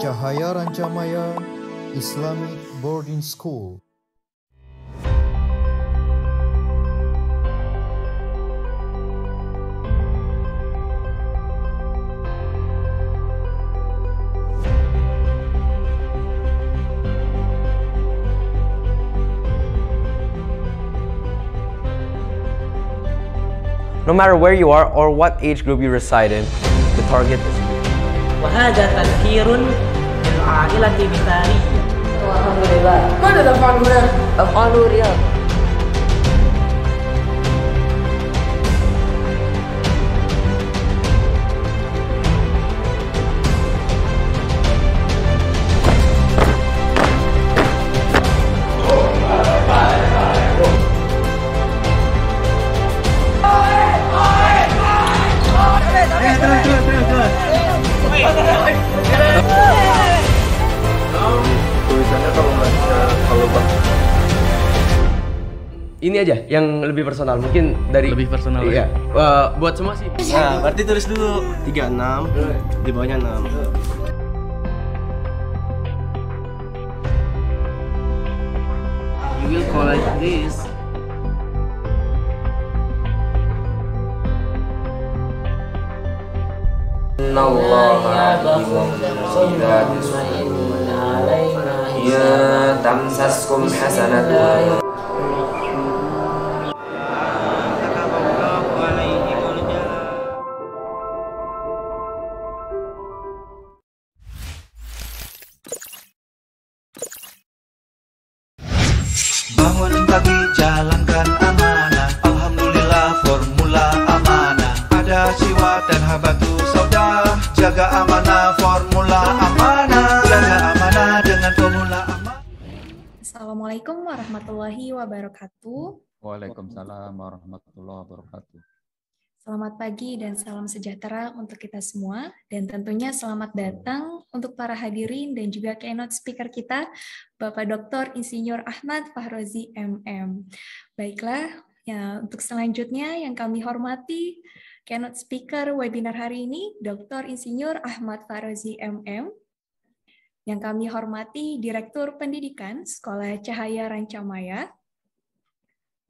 Cahaya Rancamaya Islamic Boarding School. No matter where you are or what age group you reside in, the target is you. وهذا تذكير للعائلة مثالية. الحمد لله. ماذا تفعل هنا؟ أفعل رياض. Tulisannya kalau Ini aja yang lebih personal, mungkin dari lebih personal. Iya. Buat semua sih. Nah, berarti tulis dulu 36 di bawahnya 6. You will collect this. Ya tamsaskum hasanatun. Bangun pagi jalankan amanah, alhamdulillah formula amanah. Ada siwa dan habatu sauda, jaga amanah formula amanah, jaga amanah dengan formula amanah. Assalamualaikum warahmatullahi wabarakatuh. Waalaikumsalam warahmatullahi wabarakatuh. Selamat pagi dan salam sejahtera untuk kita semua. Dan tentunya selamat datang untuk para hadirin dan juga keynote speaker kita, Bapak Dr. Insinyur Ahmad Fahrozi MM. Baiklah, ya, untuk selanjutnya yang kami hormati, keynote speaker webinar hari ini, Dr. Insinyur Ahmad Fahrozi MM. Yang kami hormati, Direktur Pendidikan Sekolah Cahaya Rancamaya.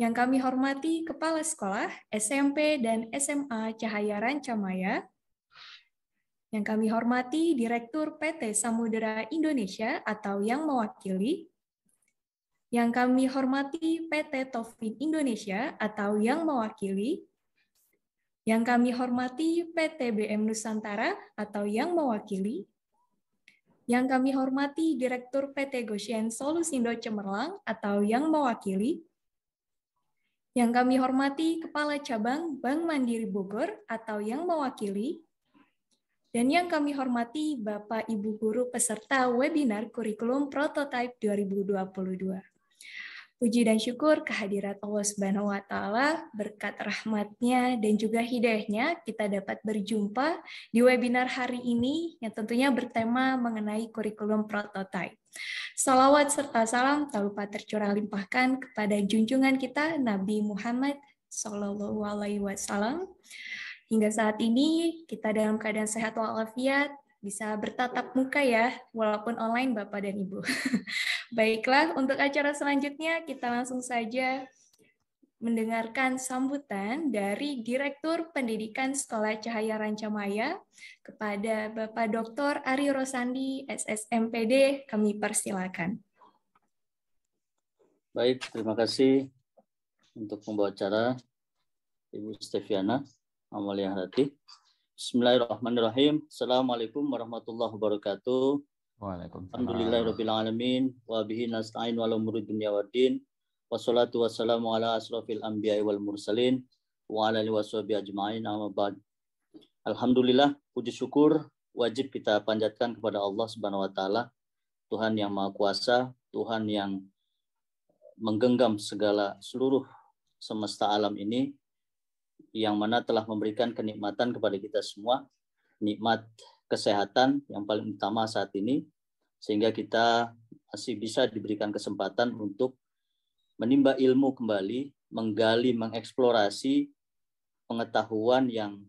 Yang kami hormati Kepala Sekolah SMP dan SMA Cahaya Rancamaya. Yang kami hormati Direktur PT Samudera Indonesia atau yang mewakili. Yang kami hormati PT Tofin Indonesia atau yang mewakili. Yang kami hormati PT BM Nusantara atau yang mewakili. Yang kami hormati Direktur PT Goshen Solusindo Cemerlang atau yang mewakili. Yang kami hormati Kepala Cabang Bank Mandiri Bogor atau yang mewakili, dan yang kami hormati Bapak Ibu Guru peserta webinar Kurikulum Prototype 2022. Puji dan syukur kehadirat Allah Subhanahu wa Ta'ala, berkat rahmatnya dan juga hidayahnya kita dapat berjumpa di webinar hari ini yang tentunya bertema mengenai kurikulum prototype. Salawat serta salam tak lupa tercurah limpahkan kepada junjungan kita Nabi Muhammad Sallallahu Alaihi Wasallam. Hingga saat ini kita dalam keadaan sehat walafiat, bisa bertatap muka ya, walaupun online Bapak dan Ibu. Baiklah, untuk acara selanjutnya kita langsung saja mendengarkan sambutan dari Direktur Pendidikan Sekolah Cahaya Rancamaya kepada Bapak Dr. Ari Rosandi, SSMPD, kami persilakan. Baik, terima kasih untuk pembawa acara Ibu Steviana Amalia Harati. Bismillahirrahmanirrahim. Assalamualaikum warahmatullahi wabarakatuh. Waalaikumsalam. Alhamdulillahirabbil alamin wa bihi nasta'in wa ala umuri dunya waddin. Wassalatu wassalamu ala asrofil anbiya'i wal mursalin wa ala alihi washabihi ajma'in amma ba'd. Alhamdulillah, puji syukur wajib kita panjatkan kepada Allah Subhanahu wa taala, Tuhan yang Maha Kuasa, Tuhan yang menggenggam seluruh semesta alam ini, yang mana telah memberikan kenikmatan kepada kita semua, nikmat kesehatan yang paling utama saat ini, sehingga kita masih bisa diberikan kesempatan untuk menimba ilmu kembali, menggali, mengeksplorasi pengetahuan yang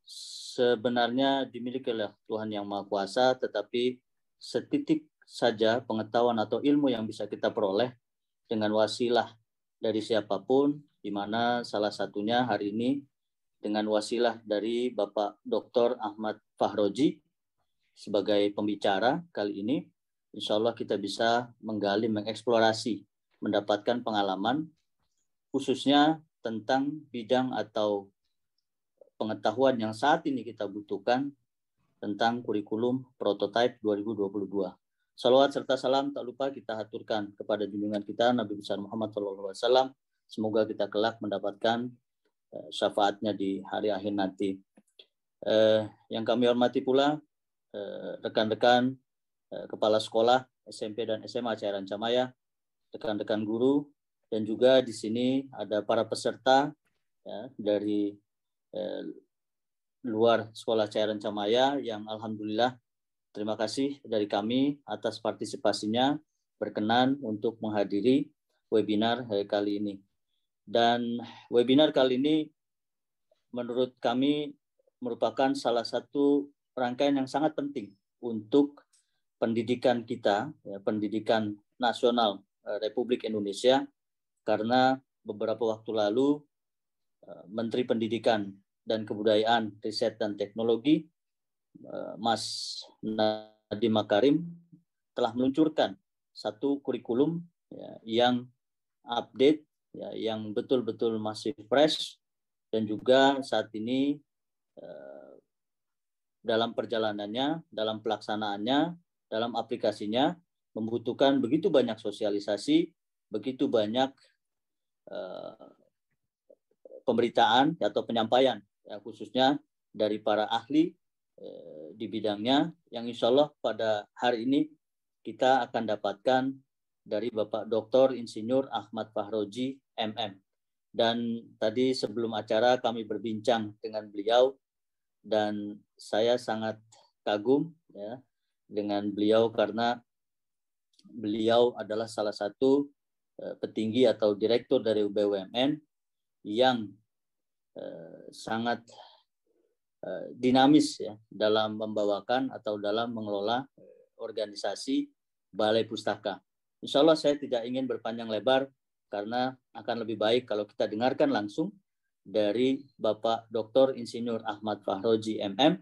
sebenarnya dimiliki oleh Tuhan yang Maha Kuasa, tetapi setitik saja pengetahuan atau ilmu yang bisa kita peroleh dengan wasilah dari siapapun, di mana salah satunya hari ini dengan wasilah dari Bapak Dr. Ahmad Fahroji sebagai pembicara kali ini, insya Allah kita bisa menggali, mengeksplorasi, mendapatkan pengalaman khususnya tentang bidang atau pengetahuan yang saat ini kita butuhkan tentang kurikulum prototype 2022. Salawat serta salam tak lupa kita haturkan kepada junjungan kita Nabi besar Muhammad SAW. Semoga kita kelak mendapatkan syafaatnya di hari akhir nanti. Yang kami hormati pula rekan-rekan kepala sekolah SMP dan SMA Cairan Camaya, rekan-rekan guru, dan juga di sini ada para peserta ya, dari luar sekolah Cairan Camaya yang alhamdulillah terima kasih dari kami atas partisipasinya berkenan untuk menghadiri webinar kali ini. Dan webinar kali ini menurut kami merupakan salah satu rangkaian yang sangat penting untuk pendidikan kita, ya, pendidikan nasional Republik Indonesia, karena beberapa waktu lalu Menteri Pendidikan dan Kebudayaan, Riset dan Teknologi, Mas Nadiem Makarim telah meluncurkan satu kurikulum ya, yang update, ya, yang betul-betul masih fresh, dan juga saat ini dalam perjalanannya, dalam pelaksanaannya, dalam aplikasinya membutuhkan begitu banyak sosialisasi, begitu banyak pemberitaan atau penyampaian, ya, khususnya dari para ahli di bidangnya, yang insya Allah pada hari ini kita akan dapatkan dari Bapak Dr. Insinyur Ahmad Fahroji MM. Dan tadi sebelum acara kami berbincang dengan beliau, dan saya sangat kagum ya, dengan beliau karena beliau adalah salah satu petinggi atau direktur dari BUMN yang sangat dinamis ya dalam membawakan atau dalam mengelola organisasi Balai Pustaka. Insya Allah saya tidak ingin berpanjang lebar karena akan lebih baik kalau kita dengarkan langsung dari Bapak Dr. Insinyur Ahmad Fahroji MM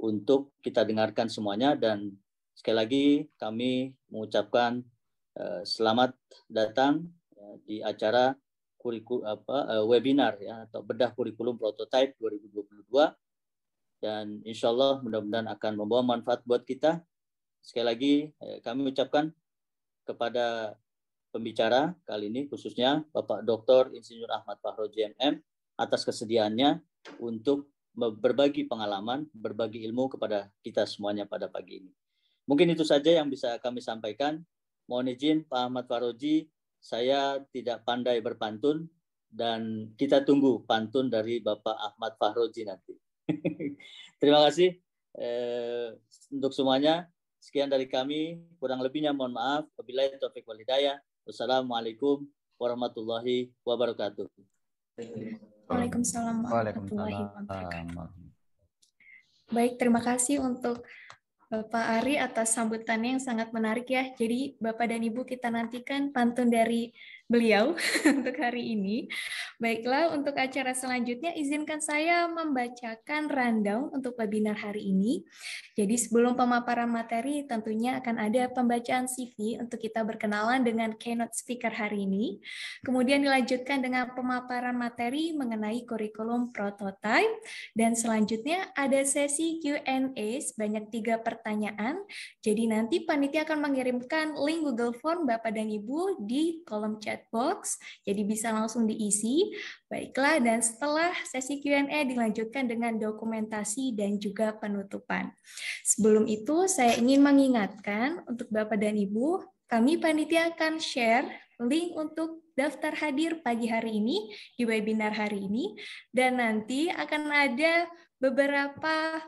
untuk kita dengarkan semuanya. Dan sekali lagi kami mengucapkan selamat datang di acara webinar ya, atau bedah kurikulum prototype 2022, dan insya Allah mudah-mudahan akan membawa manfaat buat kita. Sekali lagi kami ucapkan kepada pembicara kali ini khususnya Bapak Dr. Insinyur Ahmad Fahroji MM atas kesediaannya untuk berbagi pengalaman, berbagi ilmu kepada kita semuanya pada pagi ini. Mungkin itu saja yang bisa kami sampaikan. Mohon izin Pak Ahmad Fahroji, saya tidak pandai berpantun dan kita tunggu pantun dari Bapak Ahmad Fahroji nanti. Terima kasih untuk semuanya. Sekian dari kami, kurang lebihnya mohon maaf. Wabillahi taufiq wal hidayah. Wassalamualaikum warahmatullahi wabarakatuh. Waalaikumsalam warahmatullahi wabarakatuh. Baik, terima kasih untuk Bapak Ari atas sambutannya yang sangat menarik ya. Jadi Bapak dan Ibu kita nantikan pantun dari beliau untuk hari ini. Baiklah, untuk acara selanjutnya izinkan saya membacakan rundown untuk webinar hari ini. Jadi sebelum pemaparan materi tentunya akan ada pembacaan CV untuk kita berkenalan dengan keynote speaker hari ini. Kemudian dilanjutkan dengan pemaparan materi mengenai kurikulum prototype, dan selanjutnya ada sesi Q&A sebanyak 3 pertanyaan. Jadi nanti panitia akan mengirimkan link Google Form Bapak dan Ibu di kolom chat box, jadi bisa langsung diisi. Baiklah, dan setelah sesi Q&A dilanjutkan dengan dokumentasi dan juga penutupan. Sebelum itu, saya ingin mengingatkan untuk Bapak dan Ibu, kami panitia akan share link untuk daftar hadir pagi hari ini di webinar hari ini, dan nanti akan ada beberapa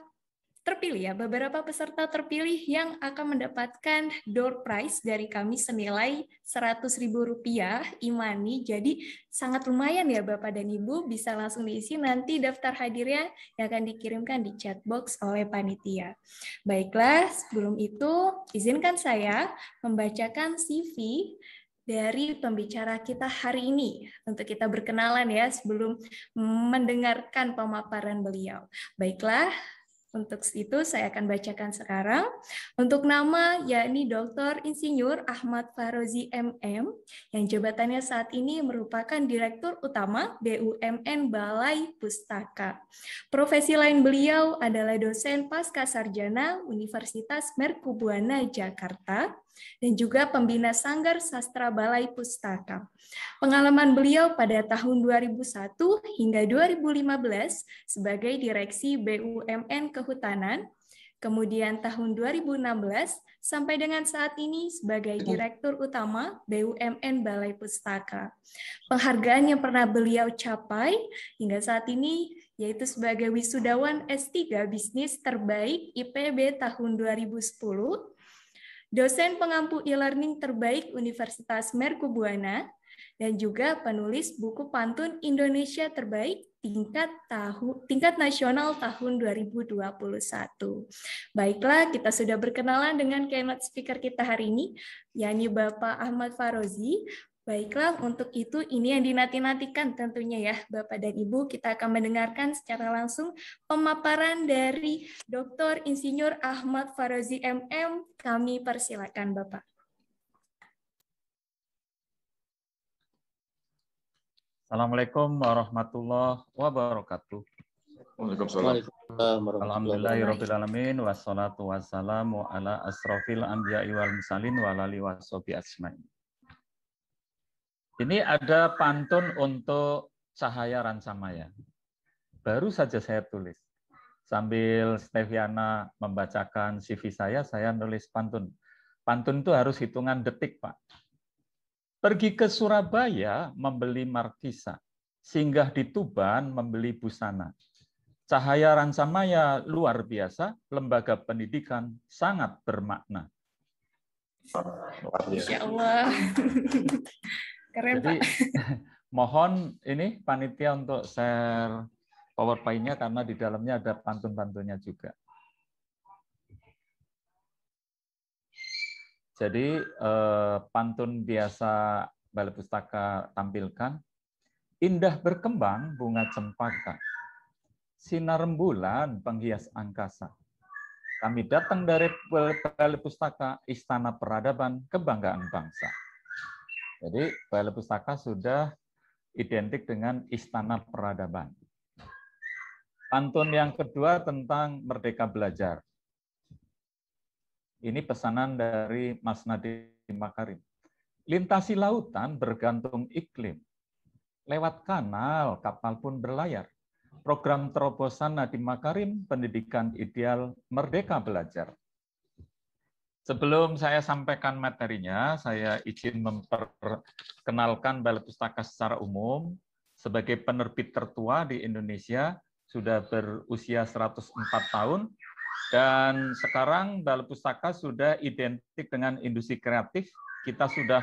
terpilih ya, beberapa peserta terpilih yang akan mendapatkan door prize dari kami senilai Rp100.000 e-money. Jadi sangat lumayan ya Bapak dan Ibu, bisa langsung diisi nanti daftar hadirnya yang akan dikirimkan di chat box oleh panitia. Baiklah, sebelum itu izinkan saya membacakan CV dari pembicara kita hari ini untuk kita berkenalan ya sebelum mendengarkan pemaparan beliau. Baiklah, untuk itu saya akan bacakan sekarang. Untuk nama yakni Dr. Insinyur Ahmad Fahrozi MM yang jabatannya saat ini merupakan Direktur Utama BUMN Balai Pustaka. Profesi lain beliau adalah dosen Pascasarjana Universitas Mercubuana Jakarta dan juga pembina Sanggar Sastra Balai Pustaka. Pengalaman beliau pada tahun 2001 hingga 2015 sebagai Direksi BUMN Kehutanan, kemudian tahun 2016 sampai dengan saat ini sebagai Direktur Utama BUMN Balai Pustaka. Penghargaan yang pernah beliau capai hingga saat ini yaitu sebagai wisudawan S3 Bisnis Terbaik IPB tahun 2010, dosen pengampu e-learning terbaik Universitas Mercubuana, dan juga penulis buku pantun Indonesia terbaik tingkat nasional tahun 2021. Baiklah, kita sudah berkenalan dengan keynote speaker kita hari ini, yakni Bapak Ahmad Fahrozi. Baiklah, untuk itu ini yang dinanti-nantikan tentunya ya Bapak dan Ibu. Kita akan mendengarkan secara langsung pemaparan dari Dr. Insinyur Ahmad Fahrozi MM. Kami persilakan Bapak. Assalamualaikum warahmatullahi wabarakatuh. Waalaikumsalam. Alhamdulillahirrabbilalamin. Wassalatu wassalamu ala asrofil anbiya'i wal mursalin wa ala alihi washabihi ajmain. Ini ada pantun untuk Cahaya Ransamaya. Baru saja saya tulis. Sambil Steviana membacakan CV saya nulis pantun. Pantun itu harus hitungan detik, Pak. Pergi ke Surabaya membeli markisa, singgah di Tuban membeli busana. Cahaya Ransamaya luar biasa, lembaga pendidikan sangat bermakna. Insya Allah. Keren, Jadi, Pak. mohon ini panitia untuk share PowerPoint-nya karena di dalamnya ada pantun-pantunnya juga. Jadi pantun biasa Balai Pustaka tampilkan, indah berkembang bunga cempaka, sinar rembulan penghias angkasa. Kami datang dari Balai Pustaka, Istana Peradaban, Kebanggaan Bangsa. Jadi Balai Pustaka sudah identik dengan Istana Peradaban. Pantun yang kedua tentang Merdeka Belajar. Ini pesanan dari Mas Nadiem Makarim. Lintasi lautan bergantung iklim. Lewat kanal kapal pun berlayar. Program terobosan Nadiem Makarim, pendidikan ideal Merdeka Belajar. Sebelum saya sampaikan materinya, saya izin memperkenalkan Balai Pustaka secara umum. Sebagai penerbit tertua di Indonesia, sudah berusia 104 tahun, dan sekarang Balai Pustaka sudah identik dengan industri kreatif. Kita sudah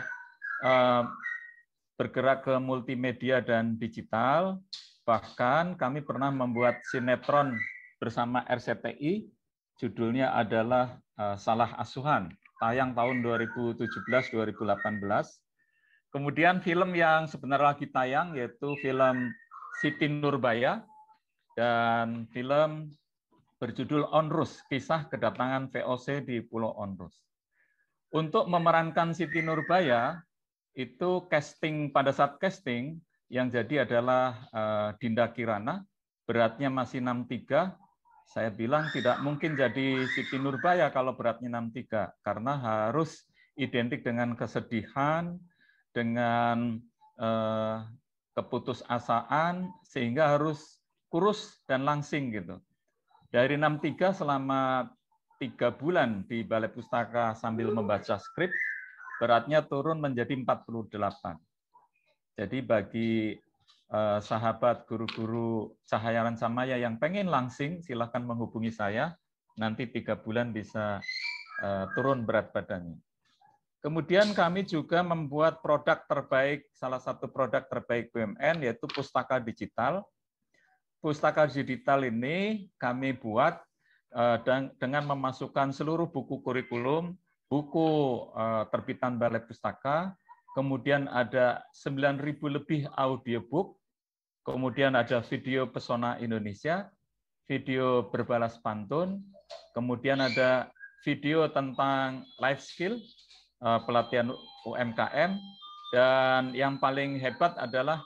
bergerak ke multimedia dan digital. Bahkan kami pernah membuat sinetron bersama RCTI, judulnya adalah Salah Asuhan, tayang tahun 2017-2018. Kemudian film yang sebenarnya lagi tayang yaitu film Siti Nurbaya dan film berjudul Onrus, kisah kedatangan VOC di Pulau Onrus. Untuk memerankan Siti Nurbaya, itu pada saat casting yang jadi adalah Dinda Kirana, beratnya masih 63. Saya bilang tidak mungkin jadi Siti Nurbaya kalau beratnya 63, karena harus identik dengan kesedihan, dengan keputusasaan, sehingga harus kurus dan langsing gitu. Dari 63 selama 3 bulan di Balai Pustaka sambil membaca skrip, beratnya turun menjadi 48. Jadi bagi sahabat guru-guru Cahaya Ransamaya yang pengen langsing, silakan menghubungi saya. nanti 3 bulan bisa turun berat badannya. Kemudian kami juga membuat produk terbaik, salah satu produk terbaik BUMN yaitu Pustaka Digital. Pustaka Digital ini kami buat dengan memasukkan seluruh buku kurikulum, buku terbitan Balai Pustaka, kemudian ada 9.000 lebih audiobook, kemudian ada video Pesona Indonesia, video berbalas pantun, kemudian ada video tentang life skill, pelatihan UMKM, dan yang paling hebat adalah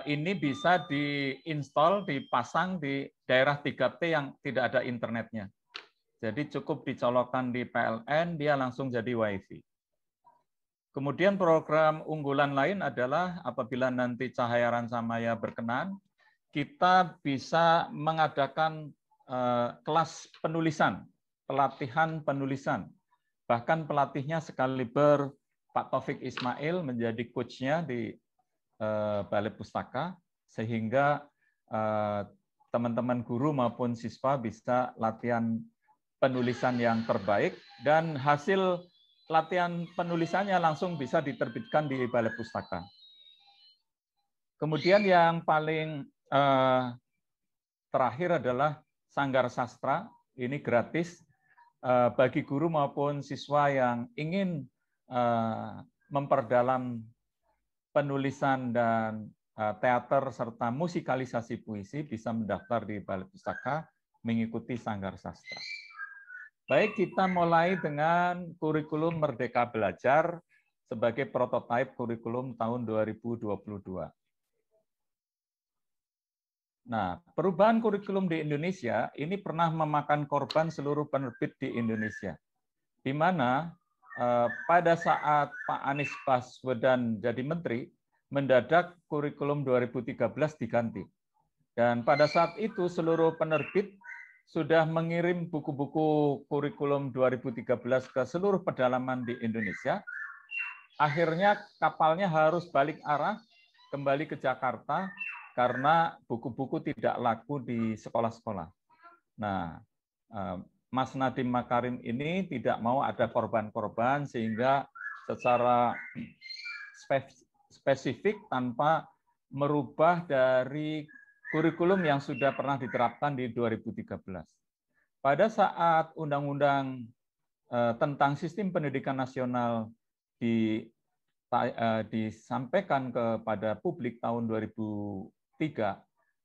ini bisa diinstal, dipasang di daerah 3T yang tidak ada internetnya. Jadi cukup dicolokkan di PLN, dia langsung jadi WiFi. Kemudian program unggulan lain adalah apabila nanti Cahaya Ransamaya berkenan, kita bisa mengadakan kelas penulisan, pelatihan penulisan. Bahkan pelatihnya sekaliber Pak Taufik Ismail menjadi coach-nya di Balai Pustaka, sehingga teman-teman guru maupun siswa bisa latihan penulisan yang terbaik, dan hasil latihan penulisannya langsung bisa diterbitkan di Balai Pustaka. Kemudian yang paling terakhir adalah Sanggar Sastra, ini gratis bagi guru maupun siswa yang ingin memperdalam penulisan dan teater serta musikalisasi puisi bisa mendaftar di Balai Pustaka mengikuti Sanggar Sastra. Baik, kita mulai dengan kurikulum Merdeka Belajar sebagai prototipe kurikulum tahun 2022. Nah, perubahan kurikulum di Indonesia ini pernah memakan korban seluruh penerbit di Indonesia, di mana pada saat Pak Anies Baswedan jadi menteri, mendadak kurikulum 2013 diganti. Dan pada saat itu seluruh penerbit sudah mengirim buku-buku kurikulum 2013 ke seluruh pedalaman di Indonesia. Akhirnya kapalnya harus balik arah kembali ke Jakarta karena buku-buku tidak laku di sekolah-sekolah. Nah, Mas Nadiem Makarim ini tidak mau ada korban-korban, sehingga secara spesifik tanpa merubah dari kurikulum yang sudah pernah diterapkan di 2013. Pada saat Undang-Undang tentang Sistem Pendidikan Nasional disampaikan kepada publik tahun 2003,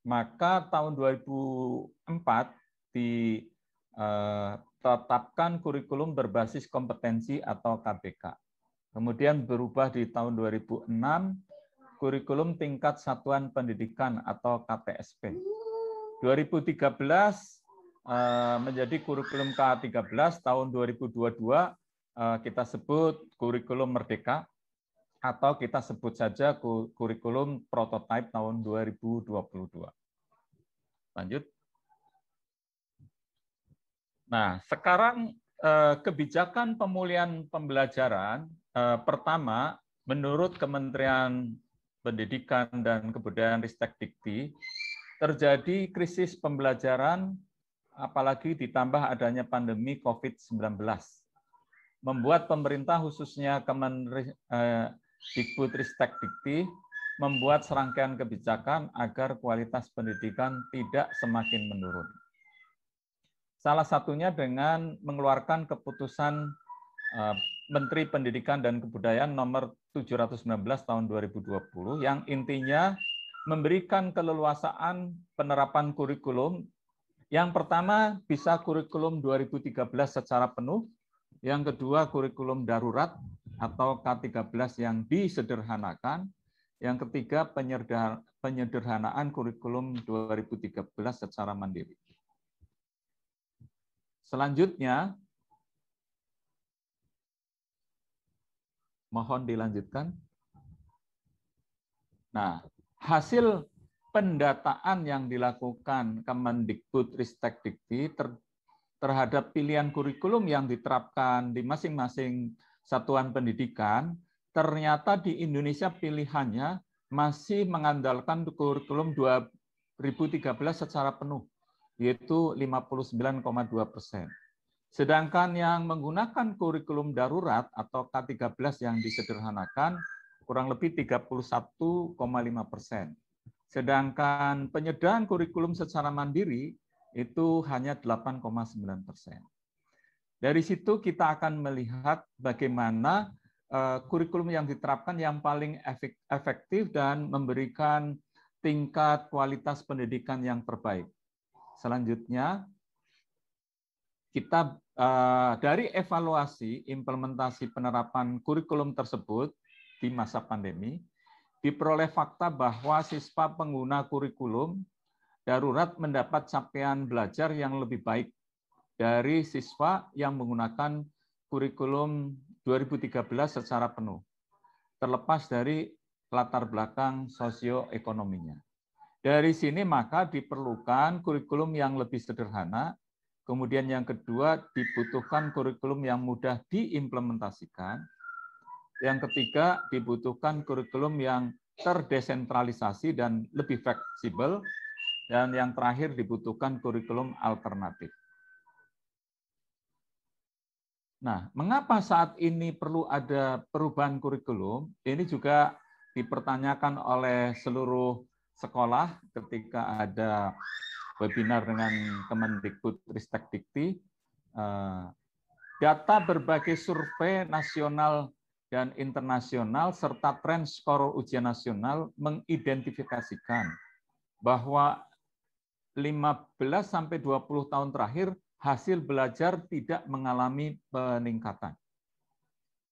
maka tahun 2004 ditetapkan kurikulum berbasis kompetensi atau KBK. Kemudian berubah di tahun 2006, kurikulum tingkat satuan pendidikan atau KTSP. 2013 menjadi kurikulum K13, tahun 2022 kita sebut kurikulum Merdeka, atau kita sebut saja kurikulum prototipe tahun 2022. Lanjut. Nah, sekarang kebijakan pemulihan pembelajaran pertama, menurut Kementerian Pendidikan dan Kebudayaan Ristek-Dikti, terjadi krisis pembelajaran, apalagi ditambah adanya pandemi COVID-19, membuat pemerintah khususnya Dikbud-Ristek-Dikti membuat serangkaian kebijakan agar kualitas pendidikan tidak semakin menurun. Salah satunya dengan mengeluarkan keputusan Menteri Pendidikan dan Kebudayaan nomor 719 tahun 2020 yang intinya memberikan keleluasaan penerapan kurikulum. Yang pertama bisa kurikulum 2013 secara penuh, yang kedua kurikulum darurat atau K13 yang disederhanakan, yang ketiga penyederhanaan kurikulum 2013 secara mandiri. Selanjutnya, mohon dilanjutkan. Nah, hasil pendataan yang dilakukan Kemendikbud-Ristek-Dikti terhadap pilihan kurikulum yang diterapkan di masing-masing satuan pendidikan, ternyata di Indonesia pilihannya masih mengandalkan kurikulum 2013 secara penuh. yaitu 59,2%. Sedangkan yang menggunakan kurikulum darurat atau K13 yang disederhanakan kurang lebih 31,5%. Sedangkan penyediaan kurikulum secara mandiri itu hanya 8,9%. Dari situ kita akan melihat bagaimana kurikulum yang diterapkan yang paling efektif dan memberikan tingkat kualitas pendidikan yang terbaik. Selanjutnya, kita dari evaluasi implementasi penerapan kurikulum tersebut di masa pandemi, diperoleh fakta bahwa siswa pengguna kurikulum darurat mendapat capaian belajar yang lebih baik dari siswa yang menggunakan kurikulum 2013 secara penuh, terlepas dari latar belakang sosioekonominya. Dari sini maka diperlukan kurikulum yang lebih sederhana, kemudian yang kedua dibutuhkan kurikulum yang mudah diimplementasikan, yang ketiga dibutuhkan kurikulum yang terdesentralisasi dan lebih fleksibel, dan yang terakhir dibutuhkan kurikulum alternatif. Nah, mengapa saat ini perlu ada perubahan kurikulum? Ini juga dipertanyakan oleh seluruh sekolah ketika ada webinar dengan Kemendikbudristek-Dikti. Data berbagai survei nasional dan internasional serta tren skor ujian nasional mengidentifikasikan bahwa 15-20 tahun terakhir hasil belajar tidak mengalami peningkatan.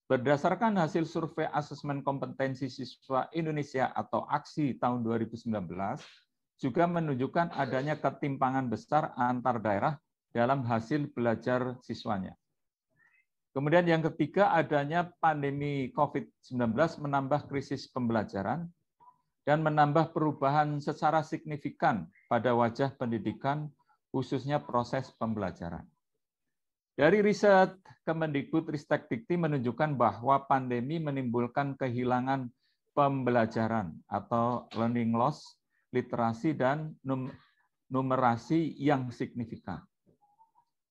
Berdasarkan hasil survei asesmen kompetensi siswa Indonesia atau AKSI tahun 2019, juga menunjukkan adanya ketimpangan besar antar daerah dalam hasil belajar siswanya. Kemudian yang ketiga, adanya pandemi COVID-19 menambah krisis pembelajaran dan menambah perubahan secara signifikan pada wajah pendidikan, khususnya proses pembelajaran. Dari riset Kemendikbudristek-Dikti menunjukkan bahwa pandemi menimbulkan kehilangan pembelajaran atau learning loss, literasi, dan numerasi yang signifikan.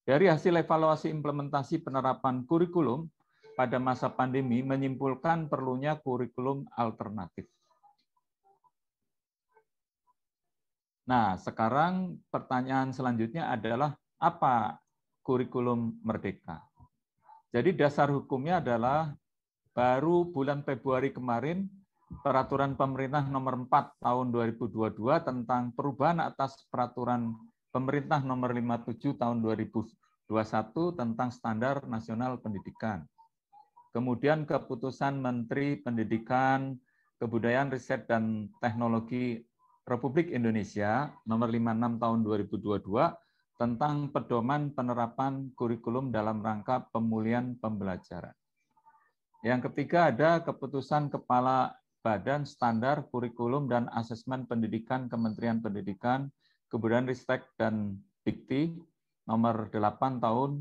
Dari hasil evaluasi implementasi penerapan kurikulum pada masa pandemi menyimpulkan perlunya kurikulum alternatif. Nah, sekarang pertanyaan selanjutnya adalah apa kurikulum merdeka? Jadi dasar hukumnya adalah baru bulan Februari kemarin Peraturan Pemerintah Nomor 4 Tahun 2022 tentang perubahan atas Peraturan Pemerintah Nomor 57 Tahun 2021 tentang Standar Nasional Pendidikan. Kemudian keputusan Menteri Pendidikan, Kebudayaan, Riset, dan Teknologi Republik Indonesia Nomor 56 Tahun 2022 tentang pedoman penerapan kurikulum dalam rangka pemulihan pembelajaran. Yang ketiga ada keputusan Kepala Badan Standar Kurikulum dan Asesmen Pendidikan Kementerian Pendidikan, Kebudayaan, Ristek, dan Dikti Nomor 8 Tahun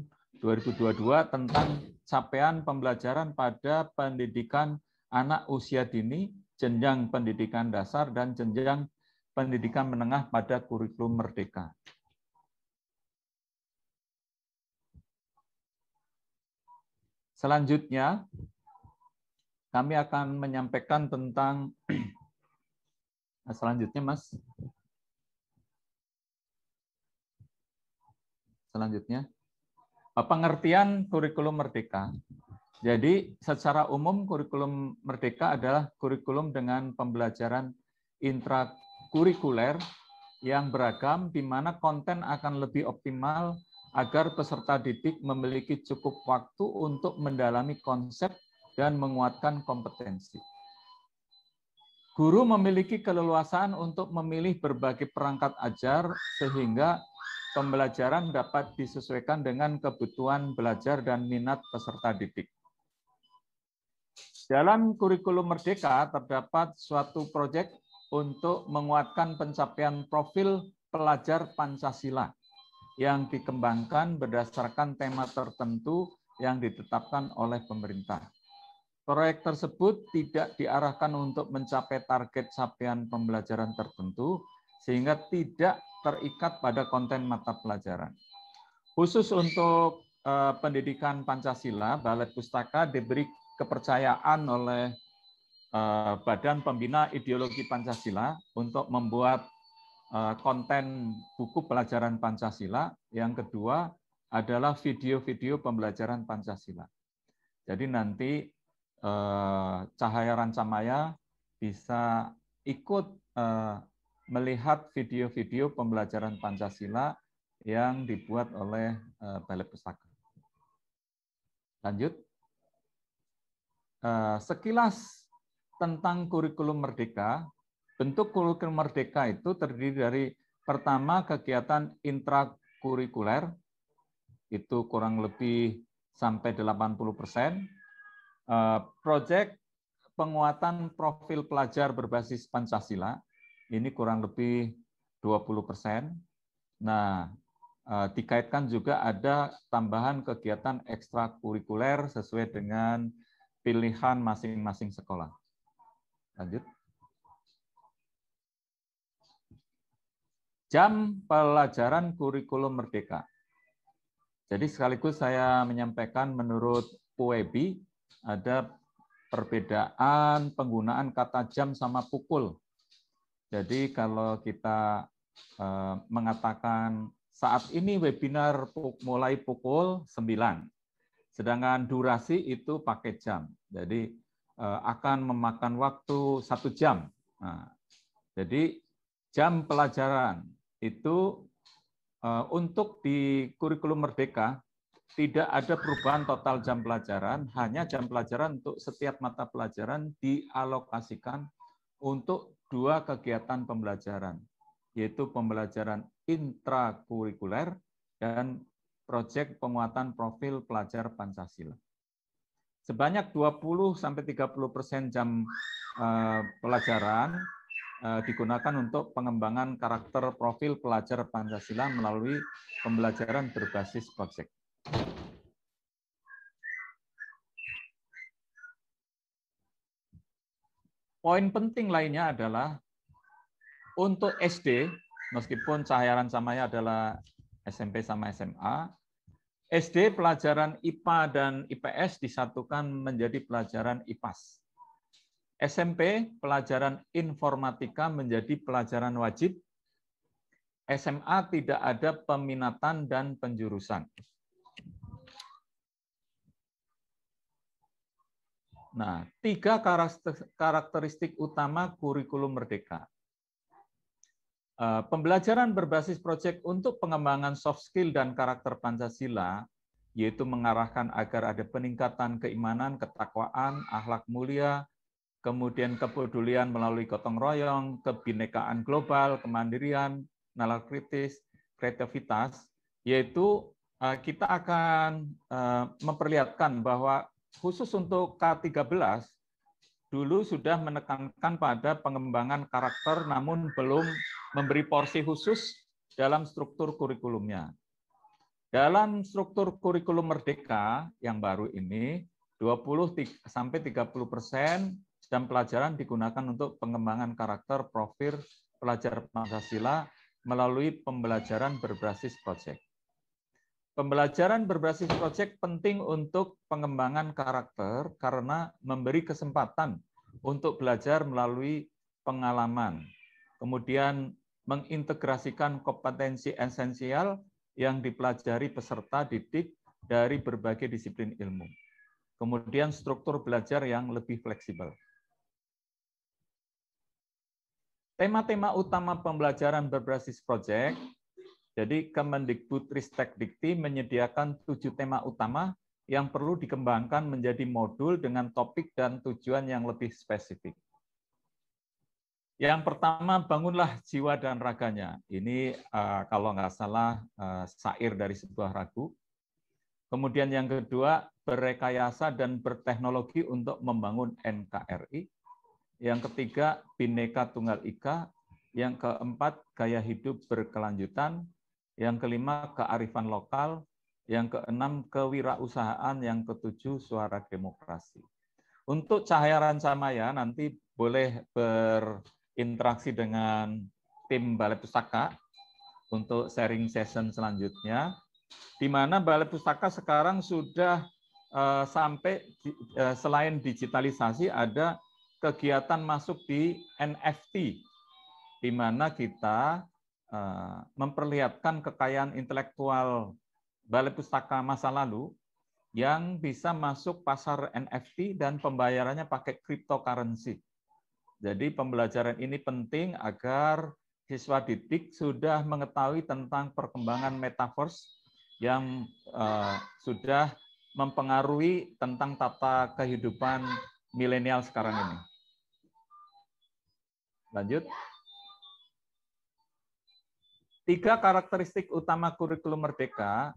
2022 tentang capaian pembelajaran pada pendidikan anak usia dini, jenjang pendidikan dasar, dan jenjang pendidikan menengah pada kurikulum merdeka. Selanjutnya, kami akan menyampaikan tentang selanjutnya, Mas. Selanjutnya, pengertian kurikulum merdeka. Jadi, secara umum kurikulum merdeka adalah kurikulum dengan pembelajaran intrakurikuler yang beragam, di mana konten akan lebih optimal agar peserta didik memiliki cukup waktu untuk mendalami konsep dan menguatkan kompetensi. Guru memiliki keleluasaan untuk memilih berbagai perangkat ajar sehingga pembelajaran dapat disesuaikan dengan kebutuhan belajar dan minat peserta didik. Dalam kurikulum merdeka terdapat suatu proyek untuk menguatkan pencapaian profil pelajar Pancasila yang dikembangkan berdasarkan tema tertentu yang ditetapkan oleh pemerintah. Proyek tersebut tidak diarahkan untuk mencapai target capaian pembelajaran tertentu, sehingga tidak terikat pada konten mata pelajaran. Khusus untuk pendidikan Pancasila, Balai Pustaka diberi kepercayaan oleh Badan Pembina Ideologi Pancasila untuk membuat konten buku pelajaran Pancasila. Yang kedua adalah video-video pembelajaran Pancasila. Jadi nanti Cahaya Rancamaya bisa ikut melihat video-video pembelajaran Pancasila yang dibuat oleh Balai Pustaka. Lanjut. Sekilas tentang kurikulum merdeka. Bentuk kurikulum merdeka itu terdiri dari pertama kegiatan intrakurikuler, itu kurang lebih sampai 80%. Proyek penguatan profil pelajar berbasis Pancasila, ini kurang lebih 20%. Nah, dikaitkan juga ada tambahan kegiatan ekstrakurikuler sesuai dengan pilihan masing-masing sekolah. Lanjut. Jam pelajaran kurikulum merdeka. Jadi sekaligus saya menyampaikan menurut PUEBI ada perbedaan penggunaan kata jam sama pukul. Jadi kalau kita mengatakan saat ini webinar mulai pukul 9, sedangkan durasi itu pakai jam. Jadi akan memakan waktu 1 jam. Nah, jadi jam pelajaran itu untuk di kurikulum merdeka tidak ada perubahan total jam pelajaran, hanya jam pelajaran untuk setiap mata pelajaran dialokasikan untuk 2 kegiatan pembelajaran, yaitu pembelajaran intrakurikuler dan proyek penguatan profil pelajar Pancasila. Sebanyak 20-30% jam pelajaran digunakan untuk pengembangan karakter profil pelajar Pancasila melalui pembelajaran berbasis proyek. Poin penting lainnya adalah untuk SD, meskipun Cahaya Rancamaya adalah SMP sama SMA, SD pelajaran IPA dan IPS disatukan menjadi pelajaran IPAS. SMP pelajaran informatika menjadi pelajaran wajib. SMA tidak ada peminatan dan penjurusan. Nah, 3 karakteristik utama kurikulum merdeka. Pembelajaran berbasis proyek untuk pengembangan soft skill dan karakter Pancasila, yaitu mengarahkan agar ada peningkatan keimanan, ketakwaan, akhlak mulia, kemudian kepedulian melalui gotong royong, kebinekaan global, kemandirian, nalar kritis, kreativitas, yaitu kita akan memperlihatkan bahwa khusus untuk K13 dulu sudah menekankan pada pengembangan karakter namun belum memberi porsi khusus dalam struktur kurikulumnya. Dalam struktur kurikulum merdeka yang baru ini 20-30% jam pelajaran digunakan untuk pengembangan karakter profil pelajar Pancasila melalui pembelajaran berbasis proyek. Pembelajaran berbasis proyek penting untuk pengembangan karakter karena memberi kesempatan untuk belajar melalui pengalaman, kemudian mengintegrasikan kompetensi esensial yang dipelajari peserta didik dari berbagai disiplin ilmu. Kemudian struktur belajar yang lebih fleksibel. Tema-tema utama pembelajaran berbasis proyek, jadi Kemendikbudristekdikti menyediakan 7 tema utama yang perlu dikembangkan menjadi modul dengan topik dan tujuan yang lebih spesifik. Yang pertama, bangunlah jiwa dan raganya. Ini kalau nggak salah syair dari sebuah ragu. Kemudian yang kedua, berrekayasa dan berteknologi untuk membangun NKRI. Yang ketiga, Bhinneka Tunggal Ika. Yang keempat, gaya hidup berkelanjutan. Yang kelima, kearifan lokal. Yang keenam, kewirausahaan. Yang ketujuh, suara demokrasi. Untuk Cahaya Rancamaya nanti boleh berinteraksi dengan tim Balai Pustaka. untuk sharing session selanjutnya, di mana Balai Pustaka sekarang sudah sampai selain digitalisasi ada kegiatan masuk di NFT, di mana kita memperlihatkan kekayaan intelektual Balai Pustaka masa lalu yang bisa masuk pasar NFT dan pembayarannya pakai cryptocurrency. Jadi pembelajaran ini penting agar siswa didik sudah mengetahui tentang perkembangan metaverse yang sudah mempengaruhi tentang tata kehidupan milenial sekarang ini. Lanjut. 3 karakteristik utama kurikulum Merdeka.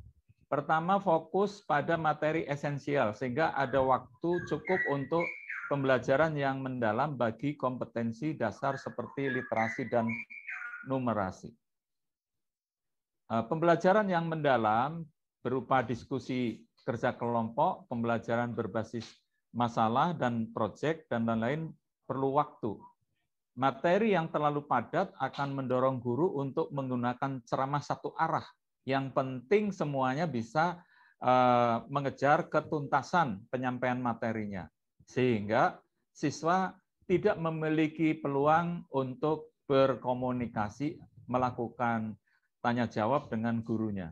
Pertama, fokus pada materi esensial, sehingga ada waktu cukup untuk pembelajaran yang mendalam bagi kompetensi dasar seperti literasi dan numerasi. Pembelajaran yang mendalam berupa diskusi kerja kelompok, pembelajaran berbasis masalah dan proyek, dan lain-lain perlu waktu. Materi yang terlalu padat akan mendorong guru untuk menggunakan ceramah satu arah. Yang penting semuanya bisa mengejar ketuntasan penyampaian materinya, sehingga siswa tidak memiliki peluang untuk berkomunikasi, melakukan tanya jawab dengan gurunya.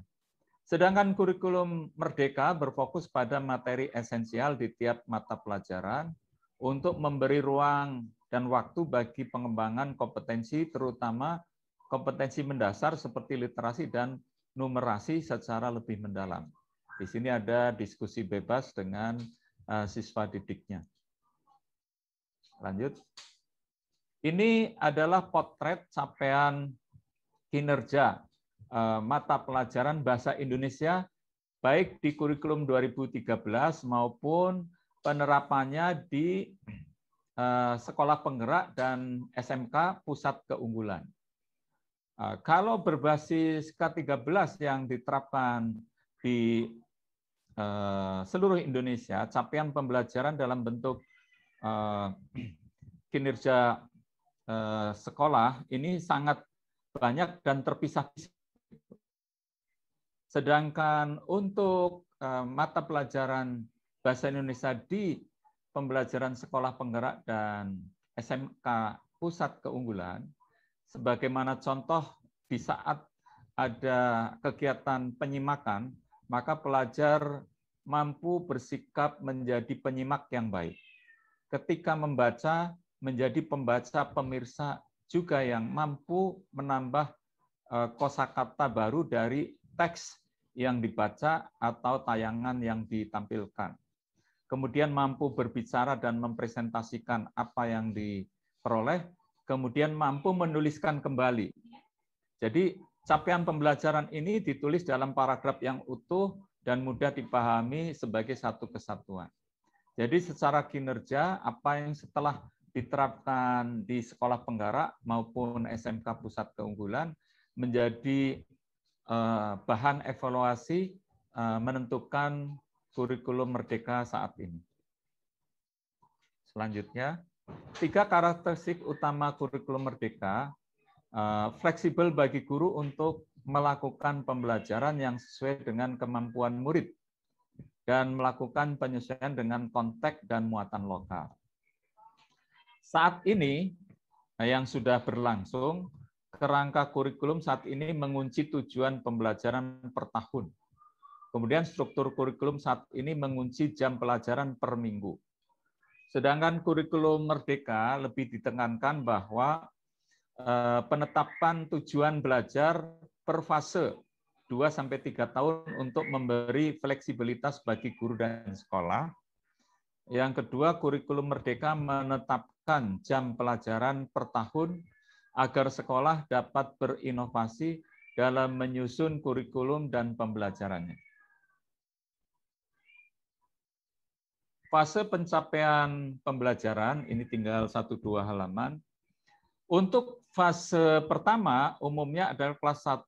Sedangkan kurikulum Merdeka berfokus pada materi esensial di tiap mata pelajaran untuk memberi ruang dan waktu bagi pengembangan kompetensi, terutama kompetensi mendasar seperti literasi dan numerasi secara lebih mendalam. Di sini ada diskusi bebas dengan siswa didiknya. Lanjut. Ini adalah potret capaian kinerja mata pelajaran bahasa Indonesia baik di kurikulum 2013 maupun penerapannya di sekolah penggerak dan SMK Pusat Keunggulan. Kalau berbasis K13 yang diterapkan di seluruh Indonesia, capaian pembelajaran dalam bentuk kinerja sekolah ini sangat banyak dan terpisah-pisah. Sedangkan untuk mata pelajaran bahasa Indonesia di pembelajaran sekolah penggerak dan SMK Pusat Keunggulan, sebagaimana contoh di saat ada kegiatan penyimakan, maka pelajar mampu bersikap menjadi penyimak yang baik. Ketika membaca, menjadi pembaca pemirsa juga yang mampu menambah kosakata baru dari teks yang dibaca atau tayangan yang ditampilkan. Kemudian mampu berbicara dan mempresentasikan apa yang diperoleh, kemudian mampu menuliskan kembali. Jadi capaian pembelajaran ini ditulis dalam paragraf yang utuh dan mudah dipahami sebagai satu kesatuan. Jadi secara kinerja, apa yang setelah diterapkan di sekolah penggerak maupun SMK Pusat Keunggulan menjadi bahan evaluasi menentukan kurikulum Merdeka saat ini. Selanjutnya, 3 karakteristik utama kurikulum Merdeka, fleksibel bagi guru untuk melakukan pembelajaran yang sesuai dengan kemampuan murid dan melakukan penyesuaian dengan konteks dan muatan lokal. Saat ini, yang sudah berlangsung, kerangka kurikulum saat ini mengunci tujuan pembelajaran per tahun. Kemudian struktur kurikulum saat ini mengunci jam pelajaran per minggu. Sedangkan kurikulum Merdeka lebih ditekankan bahwa penetapan tujuan belajar per fase 2-3 tahun untuk memberi fleksibilitas bagi guru dan sekolah. Yang kedua, kurikulum Merdeka menetapkan jam pelajaran per tahun agar sekolah dapat berinovasi dalam menyusun kurikulum dan pembelajarannya. Fase pencapaian pembelajaran, ini tinggal 1-2 halaman. Untuk fase pertama, umumnya adalah kelas 1,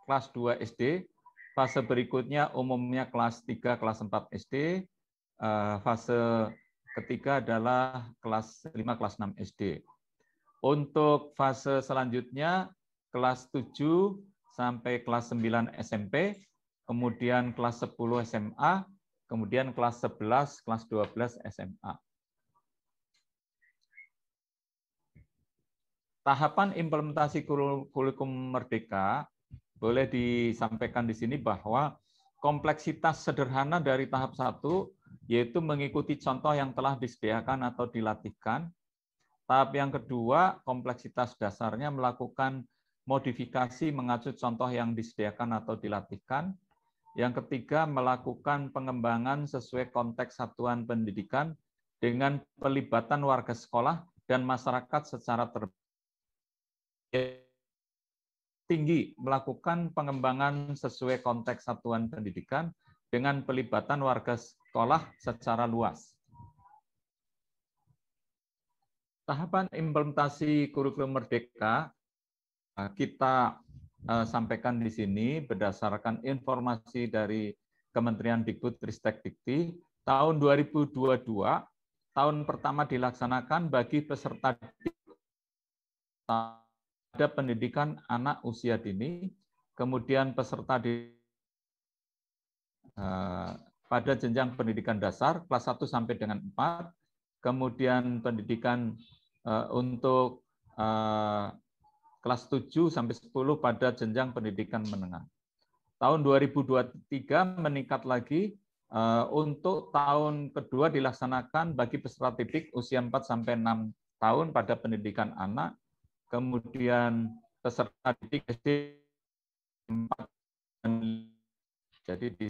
kelas 2 SD. Fase berikutnya umumnya kelas 3, kelas 4 SD. Fase ketiga adalah kelas 5, kelas 6 SD. Untuk fase selanjutnya, kelas 7 sampai kelas 9 SMP, kemudian kelas 10 SMA, kemudian kelas 11, kelas 12 SMA. Tahapan implementasi kurikulum Merdeka boleh disampaikan di sini bahwa kompleksitas sederhana dari tahap 1 yaitu mengikuti contoh yang telah disediakan atau dilatihkan. Tahap yang kedua, kompleksitas dasarnya melakukan modifikasi mengacu contoh yang disediakan atau dilatihkan. Yang ketiga, melakukan pengembangan sesuai konteks satuan pendidikan dengan pelibatan warga sekolah dan masyarakat secara tinggi, melakukan pengembangan sesuai konteks satuan pendidikan dengan pelibatan warga sekolah secara luas. Tahapan implementasi kurikulum Merdeka kita sampaikan di sini berdasarkan informasi dari Kementerian Dikbud-Ristek Dikti. Tahun 2022, tahun pertama dilaksanakan bagi peserta pada pendidikan anak usia dini, kemudian peserta pada jenjang pendidikan dasar kelas 1 sampai dengan 4, kemudian pendidikan untuk kelas 7 sampai 10 pada jenjang pendidikan menengah. Tahun 2023 meningkat lagi untuk tahun kedua dilaksanakan bagi peserta didik usia 4 sampai 6 tahun pada pendidikan anak, kemudian peserta didik SD 4 jadi di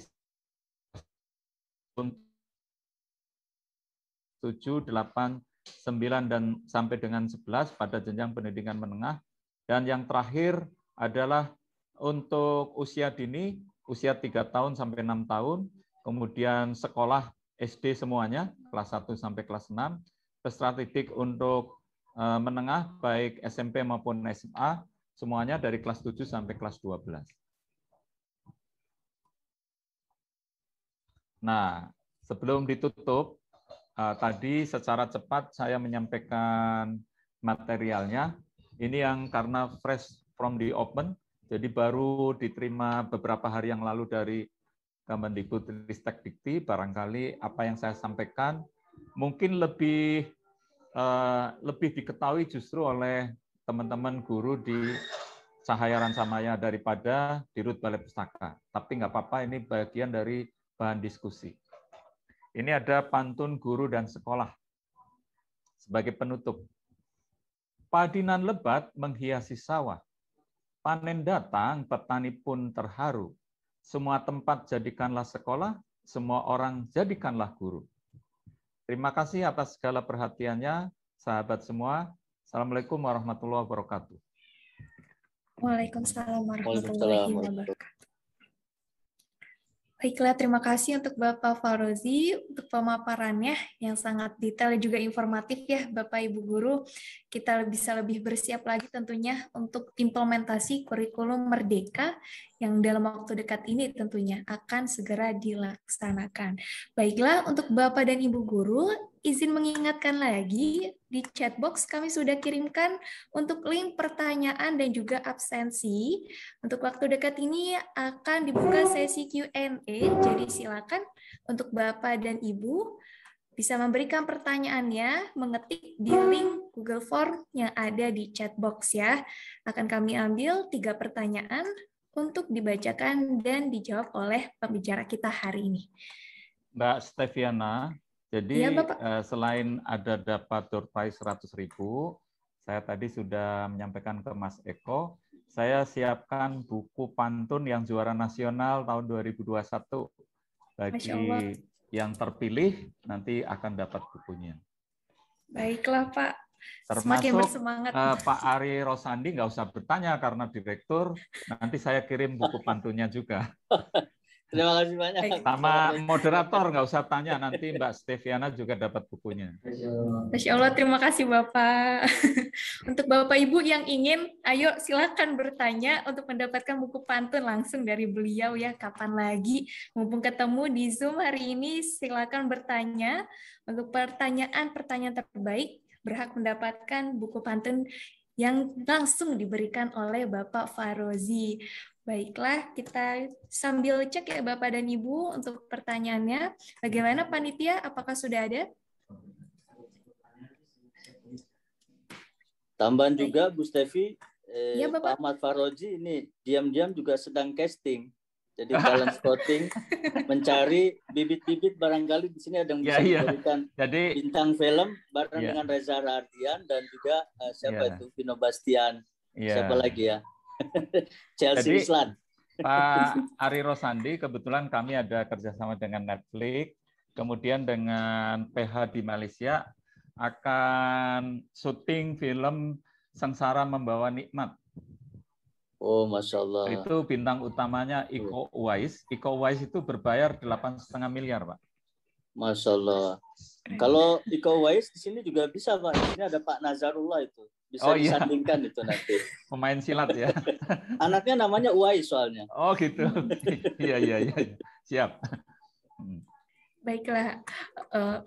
7, 8, 9 dan sampai dengan 11 pada jenjang pendidikan menengah. Dan yang terakhir adalah untuk usia dini, usia 3 tahun sampai 6 tahun, kemudian sekolah SD semuanya, kelas 1 sampai kelas 6, peserta didik untuk menengah, baik SMP maupun SMA, semuanya dari kelas 7 sampai kelas 12. Nah, sebelum ditutup, tadi secara cepat saya menyampaikan materialnya. Ini yang karena fresh from the open, jadi baru diterima beberapa hari yang lalu dari Kemendikbud-Ristek Dikti. Barangkali apa yang saya sampaikan mungkin lebih diketahui justru oleh teman-teman guru di Cahaya Ransamaya daripada di Rut Balai Pustaka. Tapi nggak apa-apa, ini bagian dari bahan diskusi. Ini ada pantun guru dan sekolah sebagai penutup. Padinan lebat menghiasi sawah. Panen datang, petani pun terharu. Semua tempat jadikanlah sekolah, semua orang jadikanlah guru. Terima kasih atas segala perhatiannya, sahabat semua. Assalamualaikum warahmatullahi wabarakatuh. Waalaikumsalam warahmatullahi wabarakatuh. Baiklah, terima kasih untuk Bapak Fahrozi untuk pemaparannya yang sangat detail dan juga informatif ya Bapak Ibu Guru. Kita bisa lebih bersiap lagi tentunya untuk implementasi kurikulum Merdeka yang dalam waktu dekat ini tentunya akan segera dilaksanakan. Baiklah, untuk Bapak dan Ibu Guru, izin mengingatkan lagi, di chat box kami sudah kirimkan untuk link pertanyaan dan juga absensi. Untuk waktu dekat ini akan dibuka sesi Q&A, jadi silakan untuk Bapak dan Ibu bisa memberikan pertanyaannya, mengetik di link Google Form yang ada di chat box ya. Akan kami ambil 3 pertanyaan untuk dibacakan dan dijawab oleh pembicara kita hari ini. Mbak Steviana, jadi ya, selain ada dapat door prize 100.000, saya tadi sudah menyampaikan ke Mas Eko, saya siapkan buku pantun yang juara nasional tahun 2021. Bagi yang terpilih, nanti akan dapat bukunya. Baiklah Pak, termasuk bersemangat. Pak Ari Rosandi nggak usah bertanya karena direktur, nanti saya kirim buku pantunnya juga. Terima kasih banyak. Sama moderator nggak usah tanya, nanti Mbak Steviana juga dapat bukunya. Masya Allah, terima kasih Bapak. Untuk Bapak Ibu yang ingin, ayo silakan bertanya untuk mendapatkan buku pantun langsung dari beliau ya. Kapan lagi? Mumpung ketemu di Zoom hari ini, silakan bertanya. Untuk pertanyaan-pertanyaan terbaik, berhak mendapatkan buku pantun yang langsung diberikan oleh Bapak Fahrozi. Baiklah, kita sambil cek ya Bapak dan Ibu untuk pertanyaannya. Bagaimana panitia? Apakah sudah ada? Tambahan juga Bu Stevi, Ya, Bapak. Pak Ahmad Faroji ini diam-diam juga sedang casting. Jadi talent scouting, mencari bibit-bibit, barangkali di sini ada yang bisa diberikan bintang film bareng dengan Reza Rahardian dan juga siapa itu Vino Bastian, siapa lagi ya, Chelsea Islan. Pak Ari Rosandi, kebetulan kami ada kerjasama dengan Netflix, kemudian dengan PH di Malaysia akan syuting film Sengsara Membawa Nikmat. Oh, Masya Allah. Itu bintang utamanya Iko Uwais. Iko Uwais itu berbayar 8,5 miliar, Pak. Masya Allah. Kalau Iko Uwais di sini juga bisa, Pak. Di sini ada Pak Nazarullah itu. Bisa disandingkan itu nanti. Pemain silat ya. Anaknya namanya Uwais soalnya. Oh gitu. Iya. Siap. Baiklah,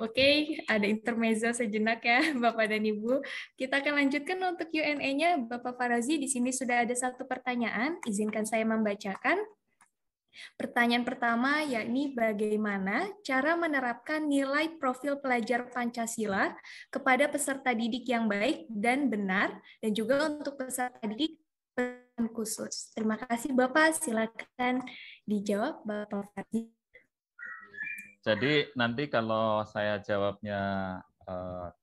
oke, ada intermezzo sejenak ya Bapak dan Ibu. Kita akan lanjutkan untuk Q&A-nya. Bapak Farazi, di sini sudah ada satu pertanyaan, izinkan saya membacakan. Pertanyaan pertama yakni bagaimana cara menerapkan nilai profil pelajar Pancasila kepada peserta didik yang baik dan benar, dan juga untuk peserta didik khusus. Terima kasih Bapak, silakan dijawab Bapak Farazi. Jadi nanti kalau saya jawabnya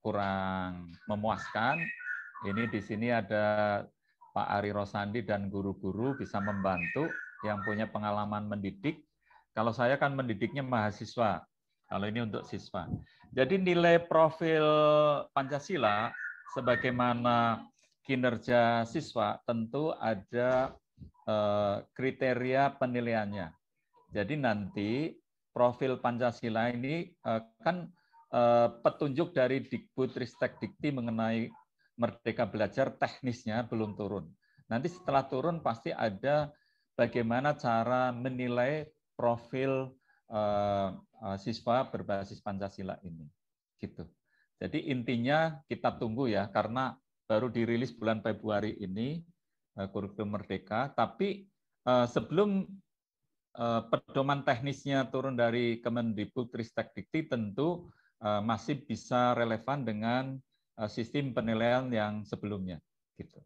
kurang memuaskan, ini di sini ada Pak Ari Rosandi dan guru-guru bisa membantu yang punya pengalaman mendidik. Kalau saya kan mendidiknya mahasiswa, kalau ini untuk siswa. Jadi nilai profil Pancasila sebagaimana kinerja siswa tentu ada kriteria penilaiannya. Jadi nanti profil Pancasila ini kan petunjuk dari Dikbudristek Dikti mengenai Merdeka Belajar teknisnya belum turun. Nanti setelah turun pasti ada bagaimana cara menilai profil siswa berbasis Pancasila ini. Gitu. Jadi intinya kita tunggu ya, karena baru dirilis bulan Februari ini kurikulum Merdeka, tapi sebelum pedoman teknisnya turun dari Kemendikbudristek Dikti tentu masih bisa relevan dengan sistem penilaian yang sebelumnya. Gitu.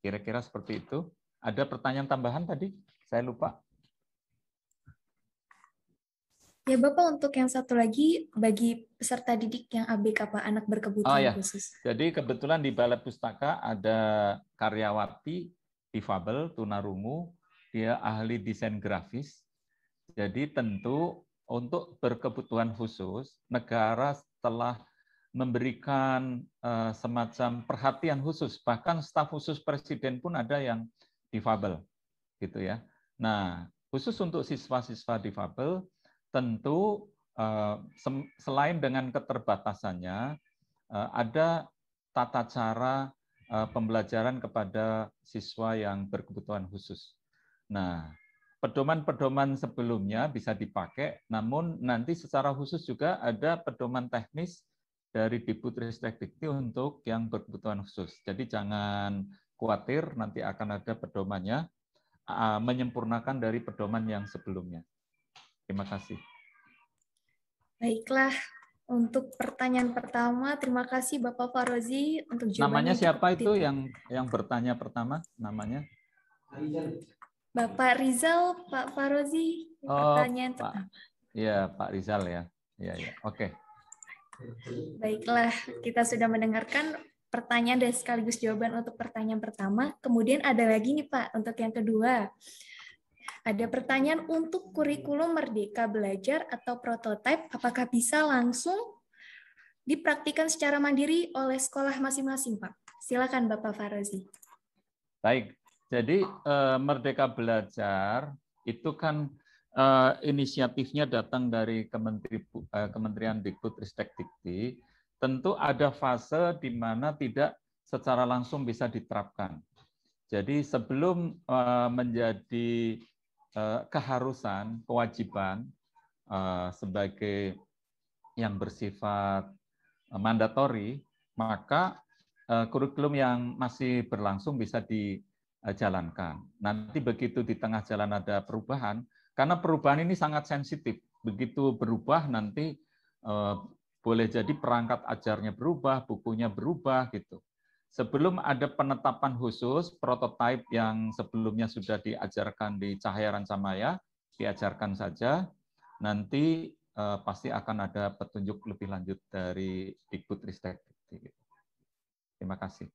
Kira-kira seperti itu. Ada pertanyaan tambahan tadi? Saya lupa. Ya Bapak, untuk yang satu lagi, bagi peserta didik yang ABK Pak, anak berkebutuhan khusus. Jadi kebetulan di Balai Pustaka ada karyawati difabel tunarungu, dia ahli desain grafis. Jadi tentu untuk berkebutuhan khusus, negara telah memberikan semacam perhatian khusus, bahkan staf khusus presiden pun ada yang difabel, gitu ya. Nah, khusus untuk siswa-siswa difabel, tentu selain dengan keterbatasannya, ada tata cara pembelajaran kepada siswa yang berkebutuhan khusus. Nah, pedoman-pedoman sebelumnya bisa dipakai, namun nanti secara khusus juga ada pedoman teknis dari Dikbudristek Dikti untuk yang berkebutuhan khusus. Jadi jangan khawatir, nanti akan ada pedomannya, menyempurnakan dari pedoman yang sebelumnya. Terima kasih. Baiklah, untuk pertanyaan pertama, terima kasih Bapak Farozi untuk jawabannya. Namanya siapa itu yang bertanya pertama? Namanya? Bapak Rizal, Pak Farozi. Pertanyaan pertama. Iya, Pak Rizal ya. Iya. Oke. Baiklah, kita sudah mendengarkan pertanyaan dan sekaligus jawaban untuk pertanyaan pertama. Kemudian ada lagi nih Pak, untuk yang kedua. Ada pertanyaan untuk kurikulum Merdeka Belajar atau prototipe, apakah bisa langsung dipraktikkan secara mandiri oleh sekolah masing-masing, Pak? Silakan Bapak Farozi. Baik, jadi Merdeka Belajar itu kan inisiatifnya datang dari Kementerian Dikbudristek Dikti. Tentu ada fase di mana tidak secara langsung bisa diterapkan. Jadi sebelum menjadi keharusan, kewajiban sebagai yang bersifat mandatori, maka kurikulum yang masih berlangsung bisa jalankan. Nanti begitu di tengah jalan ada perubahan, karena perubahan ini sangat sensitif. Begitu berubah nanti boleh jadi perangkat ajarnya berubah, bukunya berubah gitu. Sebelum ada penetapan khusus, prototipe yang sebelumnya sudah diajarkan di Cahaya Rancamaya, diajarkan saja. Nanti pasti akan ada petunjuk lebih lanjut dari Dikbudristek. Terima kasih.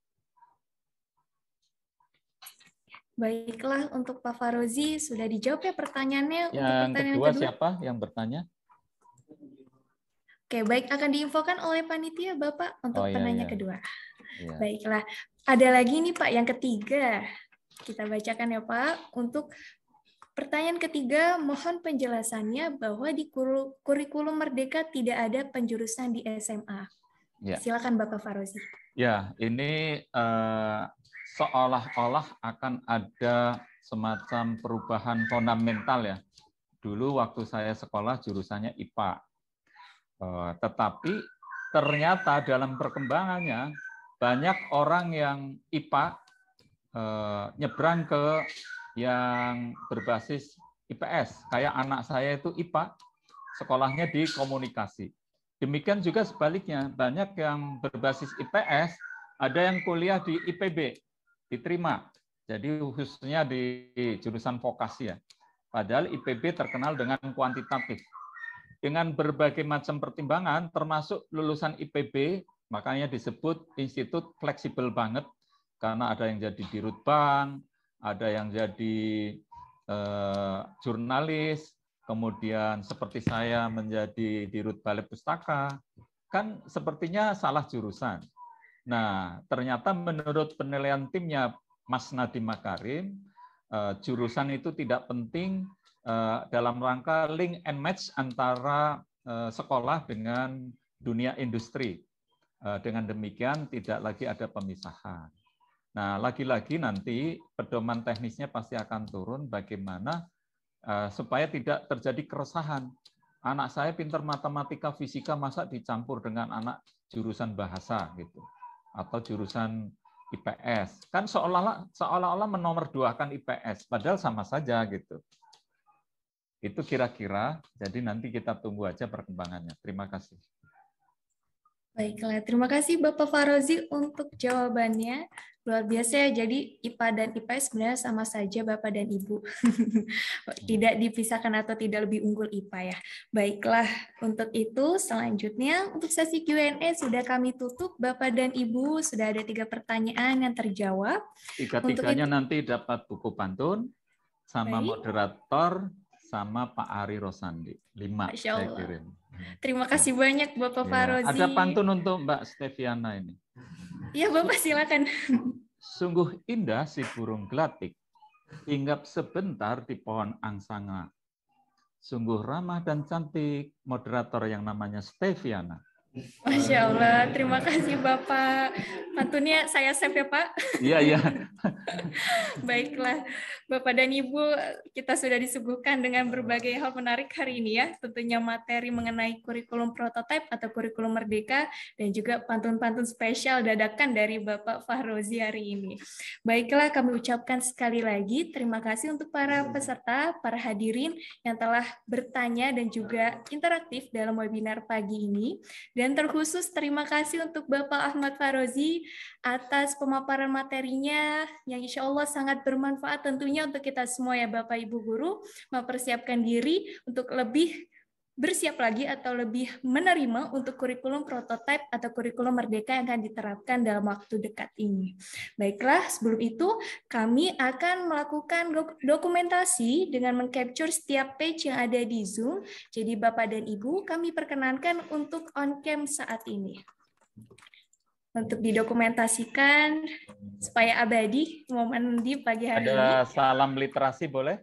Baiklah, untuk Pak Farozi sudah dijawab ya pertanyaannya. Untuk Yang pertanyaan kedua kedua siapa yang bertanya? Oke, baik, akan diinfokan oleh panitia Bapak untuk penanya kedua. Ya. Baiklah, ada lagi nih Pak, yang ketiga. Kita bacakan ya Pak. Untuk pertanyaan ketiga, mohon penjelasannya bahwa di kurikulum Merdeka tidak ada penjurusan di SMA. Ya. Silakan Bapak Farozi. Ya, ini seolah-olah akan ada semacam perubahan fundamental ya. Dulu waktu saya sekolah jurusannya IPA. Tetapi ternyata dalam perkembangannya banyak orang yang IPA nyebrang ke yang berbasis IPS. Kayak anak saya itu IPA, sekolahnya di komunikasi. Demikian juga sebaliknya, banyak yang berbasis IPS, ada yang kuliah di IPB, diterima. Jadi khususnya di jurusan vokasi ya. Padahal IPB terkenal dengan kuantitatif. Dengan berbagai macam pertimbangan, termasuk lulusan IPB, makanya disebut institut fleksibel banget, karena ada yang jadi dirut bank, ada yang jadi jurnalis, kemudian seperti saya menjadi dirut balai pustaka, kan sepertinya salah jurusan. Nah, ternyata menurut penilaian timnya Mas Nadiem Makarim, jurusan itu tidak penting dalam rangka link and match antara sekolah dengan dunia industri. Dengan demikian tidak lagi ada pemisahan. Nah, lagi-lagi nanti pedoman teknisnya pasti akan turun bagaimana supaya tidak terjadi keresahan. Anak saya pintar matematika, fisika, masa dicampur dengan anak jurusan bahasa gitu, atau jurusan IPS. Kan seolah-olah menomorduakan IPS, padahal sama saja gitu. Itu kira-kira, jadi nanti kita tunggu aja perkembangannya. Terima kasih. Baiklah, terima kasih Bapak Farozi untuk jawabannya. Luar biasa ya, jadi IPA dan IPS sebenarnya sama saja Bapak dan Ibu. Tidak dipisahkan atau tidak lebih unggul IPA ya. Baiklah, untuk itu selanjutnya untuk sesi Q&A sudah kami tutup. Bapak dan Ibu sudah ada 3 pertanyaan yang terjawab. Tiga-tiganya nanti dapat buku pantun, sama Baik. moderator, sama Pak Ari Rosandi. 5 saya kirim. Terima kasih banyak Bapak Farozi. Ada pantun untuk Mbak Steviana ini. Iya Bapak, silakan. Sungguh indah si burung gelatik, hinggap sebentar di pohon angsana. Sungguh ramah dan cantik, moderator yang namanya Steviana. Masya Allah, terima kasih Bapak. Pantunnya saya save ya Pak. Iya, iya. Baiklah, Bapak dan Ibu, kita sudah disuguhkan dengan berbagai hal menarik hari ini ya. Tentunya materi mengenai kurikulum prototipe atau kurikulum merdeka, dan juga pantun-pantun spesial dadakan dari Bapak Farozi hari ini. Baiklah, kami ucapkan sekali lagi terima kasih untuk para peserta, para hadirin yang telah bertanya dan juga interaktif dalam webinar pagi ini. Dan terkhusus terima kasih untuk Bapak Ahmad Farozi atas pemaparan materinya yang insya Allah sangat bermanfaat tentunya untuk kita semua ya Bapak Ibu Guru, mempersiapkan diri untuk lebih bersiap lagi atau lebih menerima untuk kurikulum prototipe atau kurikulum merdeka yang akan diterapkan dalam waktu dekat ini. Baiklah, sebelum itu kami akan melakukan dokumentasi dengan meng-capture setiap page yang ada di Zoom. Jadi Bapak dan Ibu, kami perkenankan untuk on-cam saat ini. Untuk didokumentasikan supaya abadi momen di pagi hari ini. Ada salam literasi boleh?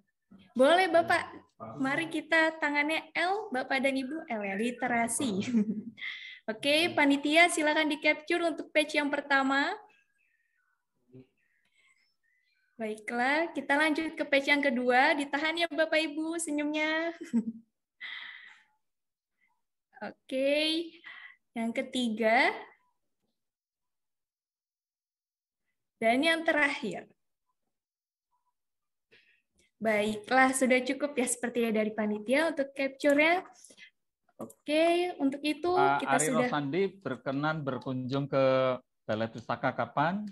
Boleh Bapak. Mari kita tangannya L, Bapak dan Ibu, L ya, literasi. Oke, panitia silakan di-capture untuk page yang pertama. Baiklah, kita lanjut ke page yang kedua. Ditahan ya Bapak Ibu senyumnya. Oke, yang ketiga. Dan yang terakhir. Baiklah, sudah cukup ya sepertinya dari panitia untuk capture-nya. Oke, untuk itu kita Ari sudah... Rosandi berkenan berkunjung ke Balai Pustaka kapan?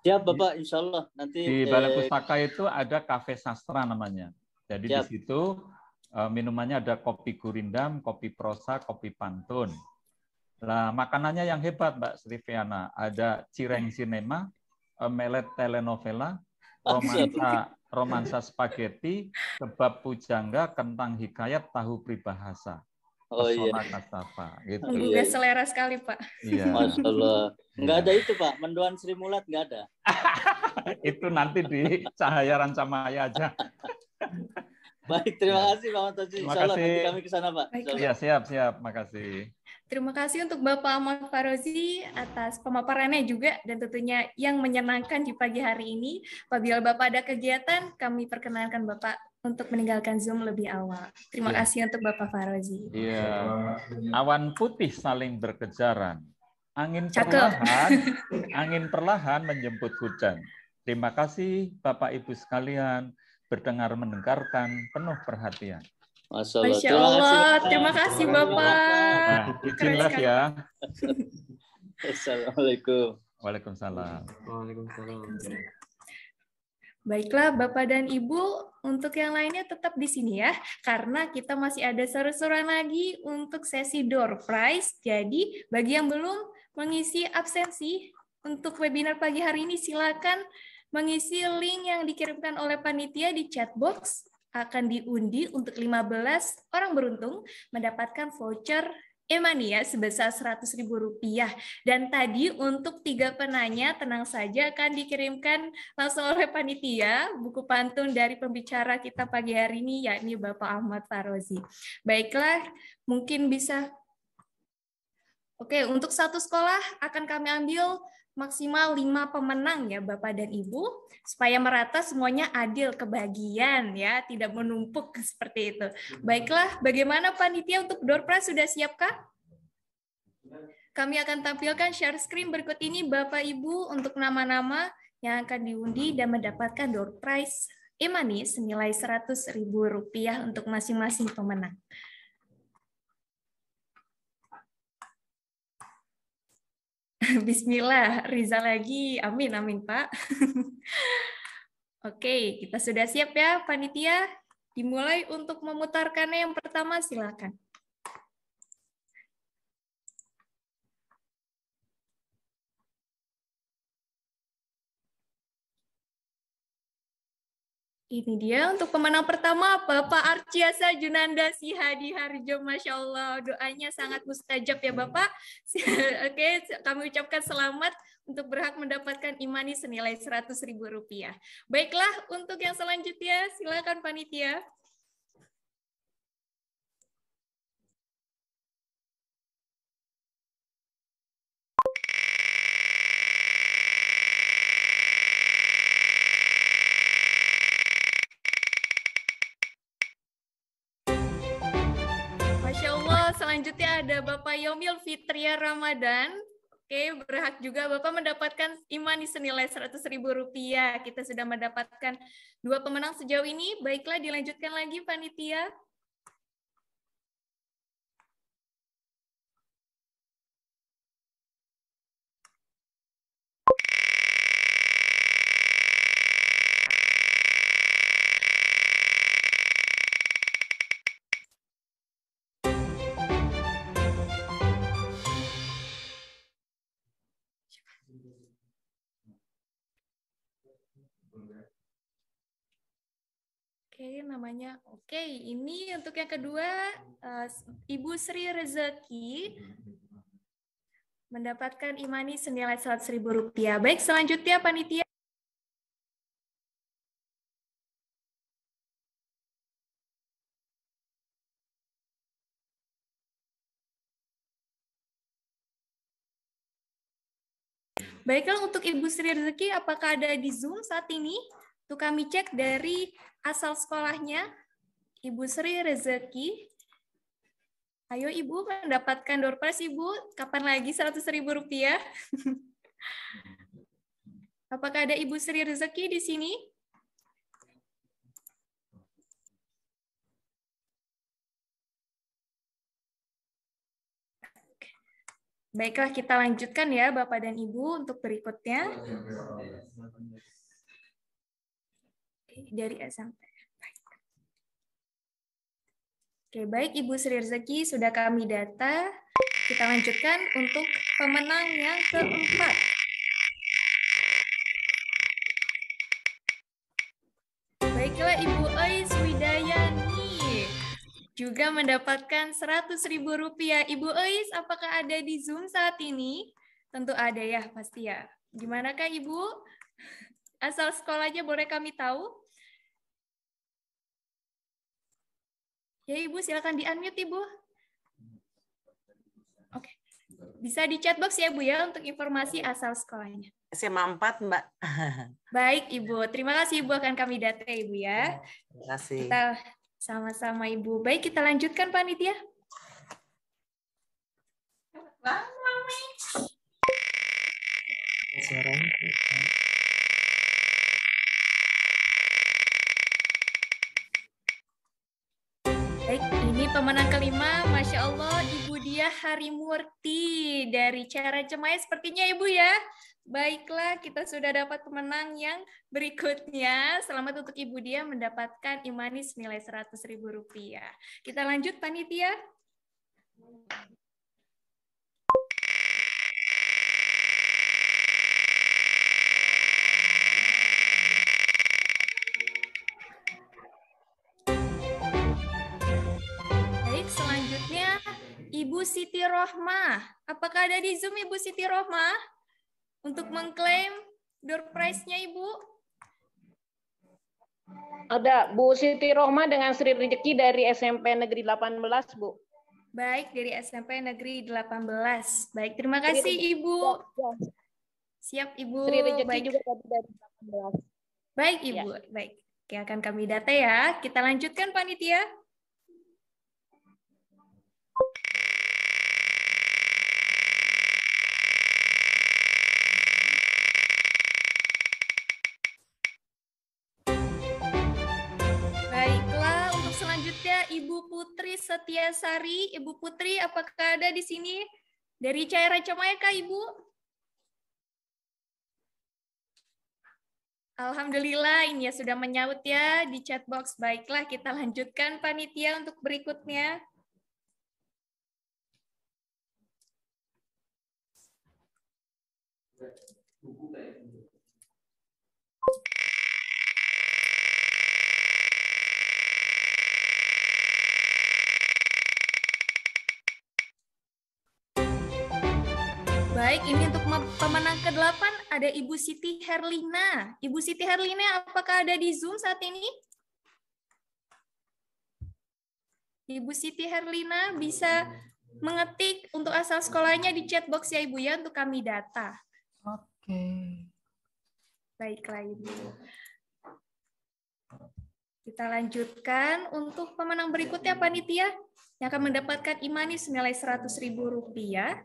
Siap Bapak, insya Allah nanti Di Balai Pustaka itu ada kafe sastra namanya. Jadi siap. di situ minumannya ada kopi gurindam, kopi prosa, kopi pantun. Nah, makanannya yang hebat, Mbak Sriviana. Ada cireng sinema, melet telenovela, romansa spaghetti, kebab pujangga, kentang hikayat, tahu pribahasa. Oh iya. Pesona Kasafa. Gitu. Menggugah selera sekali, Pak. Iya. Masya Allah. Nggak ada itu, Pak. Mendoan Sri Mulat nggak ada. Itu nanti di Cahaya Rancamaya aja. Baik, terima kasih Pak Mantoji. Terima Insya Allah kasih. nanti kami ke sana, Pak. Iya, siap. Makasih. Terima kasih untuk Bapak Ahmad Farozi atas pemaparannya juga dan tentunya yang menyenangkan di pagi hari ini. Apabila Bapak ada kegiatan, kami perkenalkan Bapak untuk meninggalkan Zoom lebih awal. Terima kasih untuk Bapak Farozi. Iya. Awan putih saling berkejaran. Angin perlahan menjemput hujan. Terima kasih Bapak Ibu sekalian mendengarkan penuh perhatian. Masya Allah. Terima kasih Bapak. Nah, izinlah ya. Assalamualaikum. Waalaikumsalam. Baiklah Bapak dan Ibu, untuk yang lainnya tetap di sini ya, karena kita masih ada seru-seruan lagi untuk sesi door prize. Jadi bagi yang belum mengisi absensi untuk webinar pagi hari ini, silakan mengisi link yang dikirimkan oleh panitia di chat box. Akan diundi untuk 15 orang beruntung mendapatkan voucher e-money sebesar Rp100.000. Dan tadi untuk 3 penanya, tenang saja akan dikirimkan langsung oleh panitia buku pantun dari pembicara kita pagi hari ini, yakni Bapak Ahmad Farozi. Baiklah, mungkin bisa... Oke, untuk satu sekolah akan kami ambil maksimal 5 pemenang ya Bapak dan Ibu, supaya merata semuanya adil kebagian ya, tidak menumpuk seperti itu. Baiklah, bagaimana panitia untuk door prize sudah siapkah? Kami akan tampilkan share screen berikut ini Bapak Ibu untuk nama-nama yang akan diundi dan mendapatkan door prize e-money senilai Rp100.000 untuk masing-masing pemenang. Bismillah, Riza lagi. Amin, amin Pak. Oke, kita sudah siap ya panitia. Dimulai untuk memutarkannya yang pertama, silakan. Ini dia untuk pemenang pertama, Bapak Arciasa Junanda Sihadi Harjo. Masya Allah, doanya sangat mustajab ya Bapak. Oke, kami ucapkan selamat untuk berhak mendapatkan e-money senilai Rp100.000. Baiklah, untuk yang selanjutnya, silakan panitia. Selanjutnya ada Bapak Yomil Fitria Ramadan. Oke, berhak juga Bapak mendapatkan e-money senilai Rp100.000. Kita sudah mendapatkan 2 pemenang sejauh ini. Baiklah, dilanjutkan lagi panitia. Oke, namanya. Oke, ini untuk yang kedua, Ibu Sri Rezeki mendapatkan e-money senilai Rp100.000. Baik, selanjutnya panitia. Baiklah, untuk Ibu Sri Rezeki, apakah ada di Zoom saat ini? Untuk kami cek dari asal sekolahnya, Ibu Sri Rezeki. Ayo Ibu, mendapatkan door prize Ibu. Kapan lagi Rp100.000? Apakah ada Ibu Sri Rezeki di sini? Baiklah, kita lanjutkan ya Bapak dan Ibu untuk berikutnya. Dari SMP. Oke, baik Ibu Sri Rezeki, sudah kami data. Kita lanjutkan untuk pemenang yang keempat. Baiklah Ibu Ais Widayani juga mendapatkan Rp100.000. Ibu Ais, apakah ada di Zoom saat ini? Tentu ada ya, pasti ya. Gimanakah Ibu? Asal sekolahnya boleh kami tahu? Ya Ibu, silakan di-unmute Ibu. Oke. Bisa di chat box ya Bu ya untuk informasi asal sekolahnya. SMA 4, Mbak. Baik Ibu, terima kasih Ibu, akan kami data Ibu ya. Terima kasih. Kita sama-sama Ibu. Baik, kita lanjutkan panitia. Baik, ini pemenang kelima, Masya Allah, Ibu Diah Harimurti dari Cara Cemaya sepertinya Ibu ya. Baiklah, kita sudah dapat pemenang yang berikutnya. Selamat untuk Ibu Diah mendapatkan imanis nilai Rp100.000. Kita lanjut panitia. Baik, selanjutnya Ibu Siti Rohmah. Apakah ada di Zoom Ibu Siti Rohmah? Untuk mengklaim door prize-nya Ibu? Ada Bu Siti Rohmah dengan Sri Rezeki dari SMP Negeri 18, Bu. Baik, dari SMP Negeri 18. Baik, terima kasih Ibu. Siap Ibu. Sri Rezeki baik. juga tadi dari 18. Baik Ibu, ya. Baik. Oke, akan kami data ya. Kita lanjutkan panitia. Baiklah, untuk selanjutnya Ibu Putri Setiasari. Ibu Putri, apakah ada di sini? Dari Cara Cemaya kah Ibu? Alhamdulillah, ini ya sudah menyaut ya di chat box. Baiklah, kita lanjutkan panitia untuk berikutnya. Baik, ini untuk pemenang ke-8 ada Ibu Siti Herlina. Ibu Siti Herlina, apakah ada di Zoom saat ini? Ibu Siti Herlina bisa mengetik untuk asal sekolahnya di chat box ya Ibu ya untuk kami data. Oke. Baiklah Ibu. Kita lanjutkan untuk pemenang berikutnya panitia yang akan mendapatkan imanis senilai Rp100.000.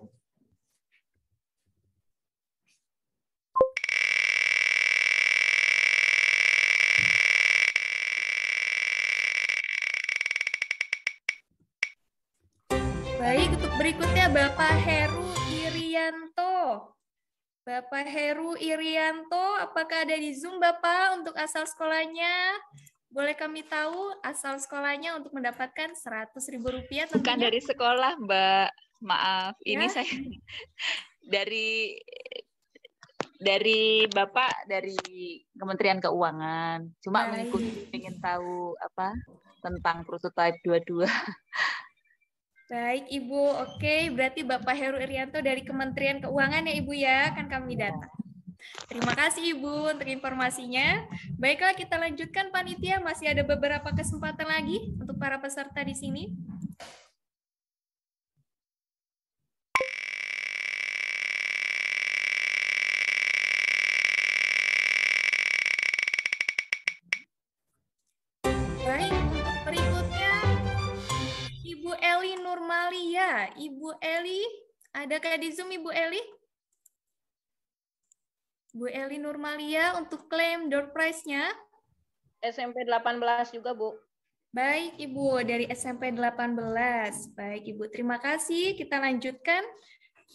Baik, untuk berikutnya Bapak Heru Irianto. Bapak Heru Irianto, apakah ada di Zoom Bapak untuk asal sekolahnya? Boleh kami tahu asal sekolahnya untuk mendapatkan Rp100.000 tentunya? Bukan dari sekolah, Mbak. Maaf, ya? Ini saya dari Bapak dari Kementerian Keuangan. Cuma mengikuti, ingin tahu apa tentang prototype 22. Baik Ibu, oke. Berarti Bapak Heru Irianto dari Kementerian Keuangan ya Ibu ya, akan kami data. Terima kasih Ibu untuk informasinya. Baiklah, kita lanjutkan panitia, masih ada beberapa kesempatan lagi untuk para peserta di sini. Baik, untuk berikutnya Ibu Eli Nurmalia. Ibu Eli, adakah di Zoom Ibu Eli? Bu Eli Nurmalia untuk klaim door prize-nya. SMP 18 juga, Bu. Baik, Ibu, dari SMP 18. Baik, Ibu, terima kasih. Kita lanjutkan.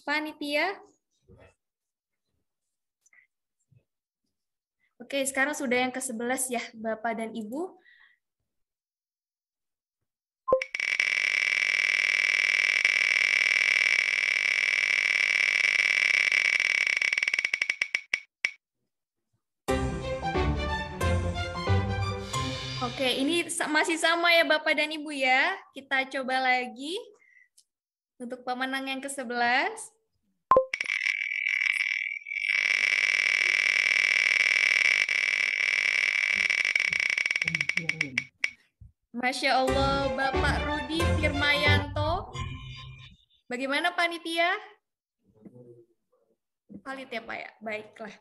panitia? Oke, sekarang sudah yang ke-11 ya, Bapak dan Ibu. Oke, ini masih sama ya Bapak dan Ibu ya. Kita coba lagi untuk pemenang yang ke-11. Masya Allah, Bapak Rudi Firmayanto. Bagaimana panitia? Valid ya Pak ya? Baiklah.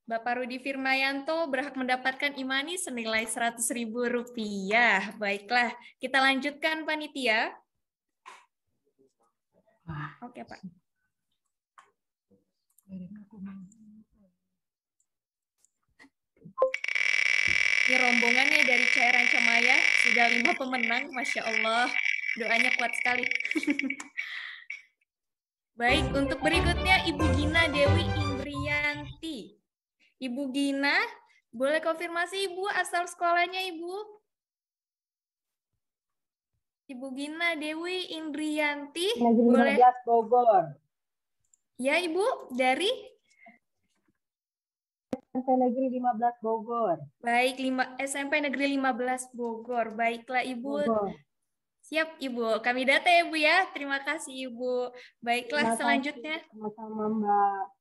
Bapak Rudi Firmayanto berhak mendapatkan imani senilai Rp100.000. Baiklah, kita lanjutkan panitia. Oke Pak. Ini rombongannya dari Cairan Camaya, sudah 5 pemenang, Masya Allah. Doanya kuat sekali. Baik, untuk berikutnya Ibu Gina Dewi Indrianti. Ibu Gina, boleh konfirmasi Ibu asal sekolahnya Ibu? Ibu Gina Dewi Indrianti. Negeri 15 Bogor. Ya Ibu, dari? SMP Negeri 15 Bogor. Baik, SMP Negeri 15 Bogor. Baiklah Ibu. Bogor. Siap Ibu, kami data ya Ibu ya. Terima kasih Ibu. Baiklah, selanjutnya. Sama-sama Mbak.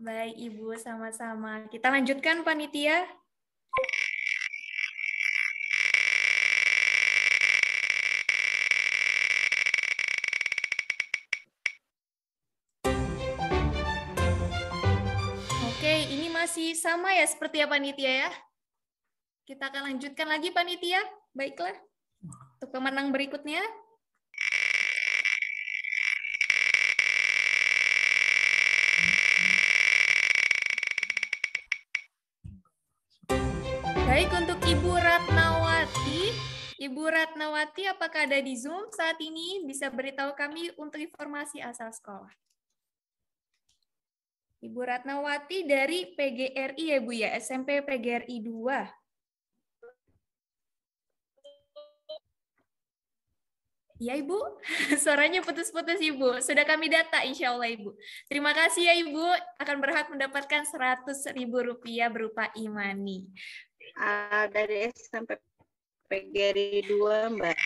Baik Ibu, sama-sama. Kita lanjutkan panitia. Oke, ini masih sama ya seperti ya panitia ya. Kita akan lanjutkan lagi panitia. Baiklah. Untuk pemenang berikutnya. Baik, untuk Ibu Ratnawati. Ibu Ratnawati, apakah ada di Zoom saat ini? Bisa beritahu kami untuk informasi asal sekolah. Ibu Ratnawati dari PGRI ya Bu ya, SMP PGRI 2. Ya Ibu, suaranya putus-putus Ibu. Sudah kami data insya Allah Ibu. Terima kasih ya Ibu, akan berhak mendapatkan Rp100.000 berupa imani. Dari SMP PGRI 2 Mbak.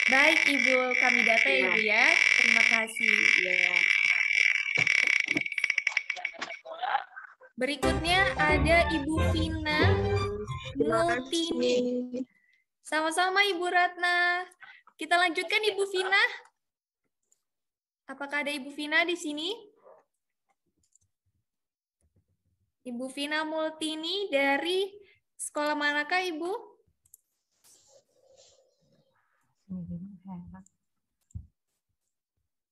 Baik Ibu, kami data ya Ibu ya. Terima kasih. Ya. Berikutnya ada Ibu Vina Multini. Sama-sama Ibu Ratna. Kita lanjutkan Ibu Vina. Apakah ada Ibu Vina di sini? Ibu Vina Multini dari sekolah manakah Ibu?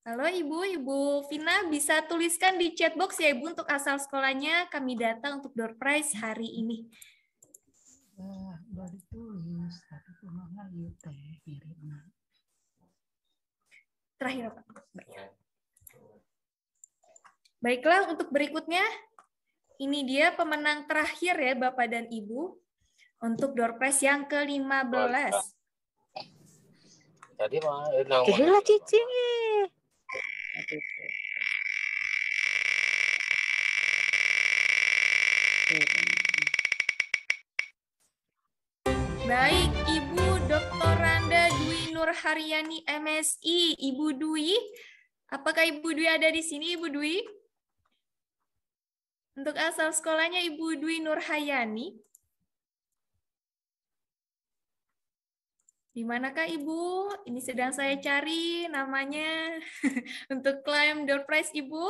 Halo Ibu Vina, bisa tuliskan di chat box ya Ibu untuk asal sekolahnya. Kami data untuk door prize hari ini. Udah ditulis, tapi kemana ya teh kirimnya. Terakhir Pak. Baiklah, untuk berikutnya, ini dia pemenang terakhir ya Bapak dan Ibu untuk door prize yang ke-15. Tadi mah Gila cicing. Baik, Ibu Dr. Randa Dwi Nurharyani MSI. Ibu Dwi, apakah Ibu Dwi ada di sini Ibu Dwi? Untuk asal sekolahnya Ibu Dwi Nurhayani. Di manakah Ibu? Ini sedang saya cari namanya untuk klaim door prize Ibu.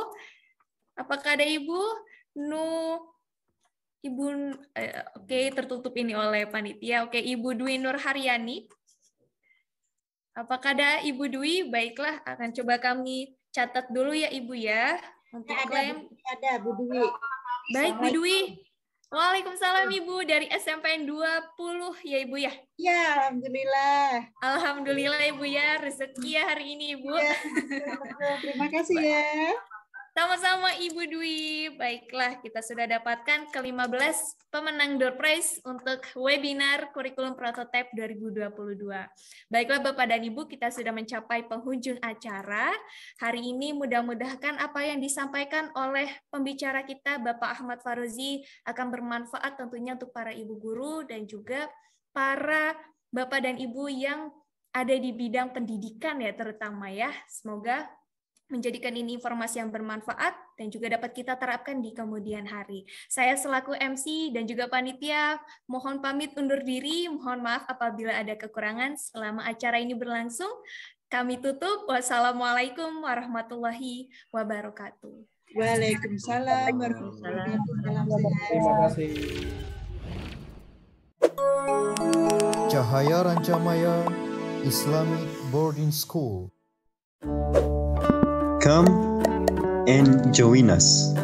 Apakah ada Ibu? Oke, tertutup ini oleh panitia. Oke, Ibu Dwi Nurharyani. Apakah ada Ibu Dwi? Baiklah, akan coba kami catat dulu ya Ibu ya untuk klaim. Ada Bu Dwi. Baik Bu Dwi. Waalaikumsalam Ibu dari SMPN 20 ya Ibu ya? Ya, alhamdulillah. Alhamdulillah Ibu ya, rezeki ya hari ini Ibu. Ya, terima kasih ya. Sama-sama Ibu Dwi. Baiklah, kita sudah dapatkan ke-15 pemenang door prize untuk webinar Kurikulum Prototype 2022. Baiklah Bapak dan Ibu, kita sudah mencapai penghujung acara. Hari ini mudah-mudahan apa yang disampaikan oleh pembicara kita Bapak Ahmad Fahrozi akan bermanfaat tentunya untuk para ibu guru dan juga para Bapak dan Ibu yang ada di bidang pendidikan ya terutama ya. Semoga menjadikan ini informasi yang bermanfaat dan juga dapat kita terapkan di kemudian hari. Saya selaku MC dan juga panitia mohon pamit undur diri, mohon maaf apabila ada kekurangan selama acara ini berlangsung. Kami tutup. Wassalamualaikum warahmatullahi wabarakatuh. Waalaikumsalam warahmatullahi wabarakatuh. Terima kasih. Cahaya Rancamaya Islamic Boarding School. Come and join us.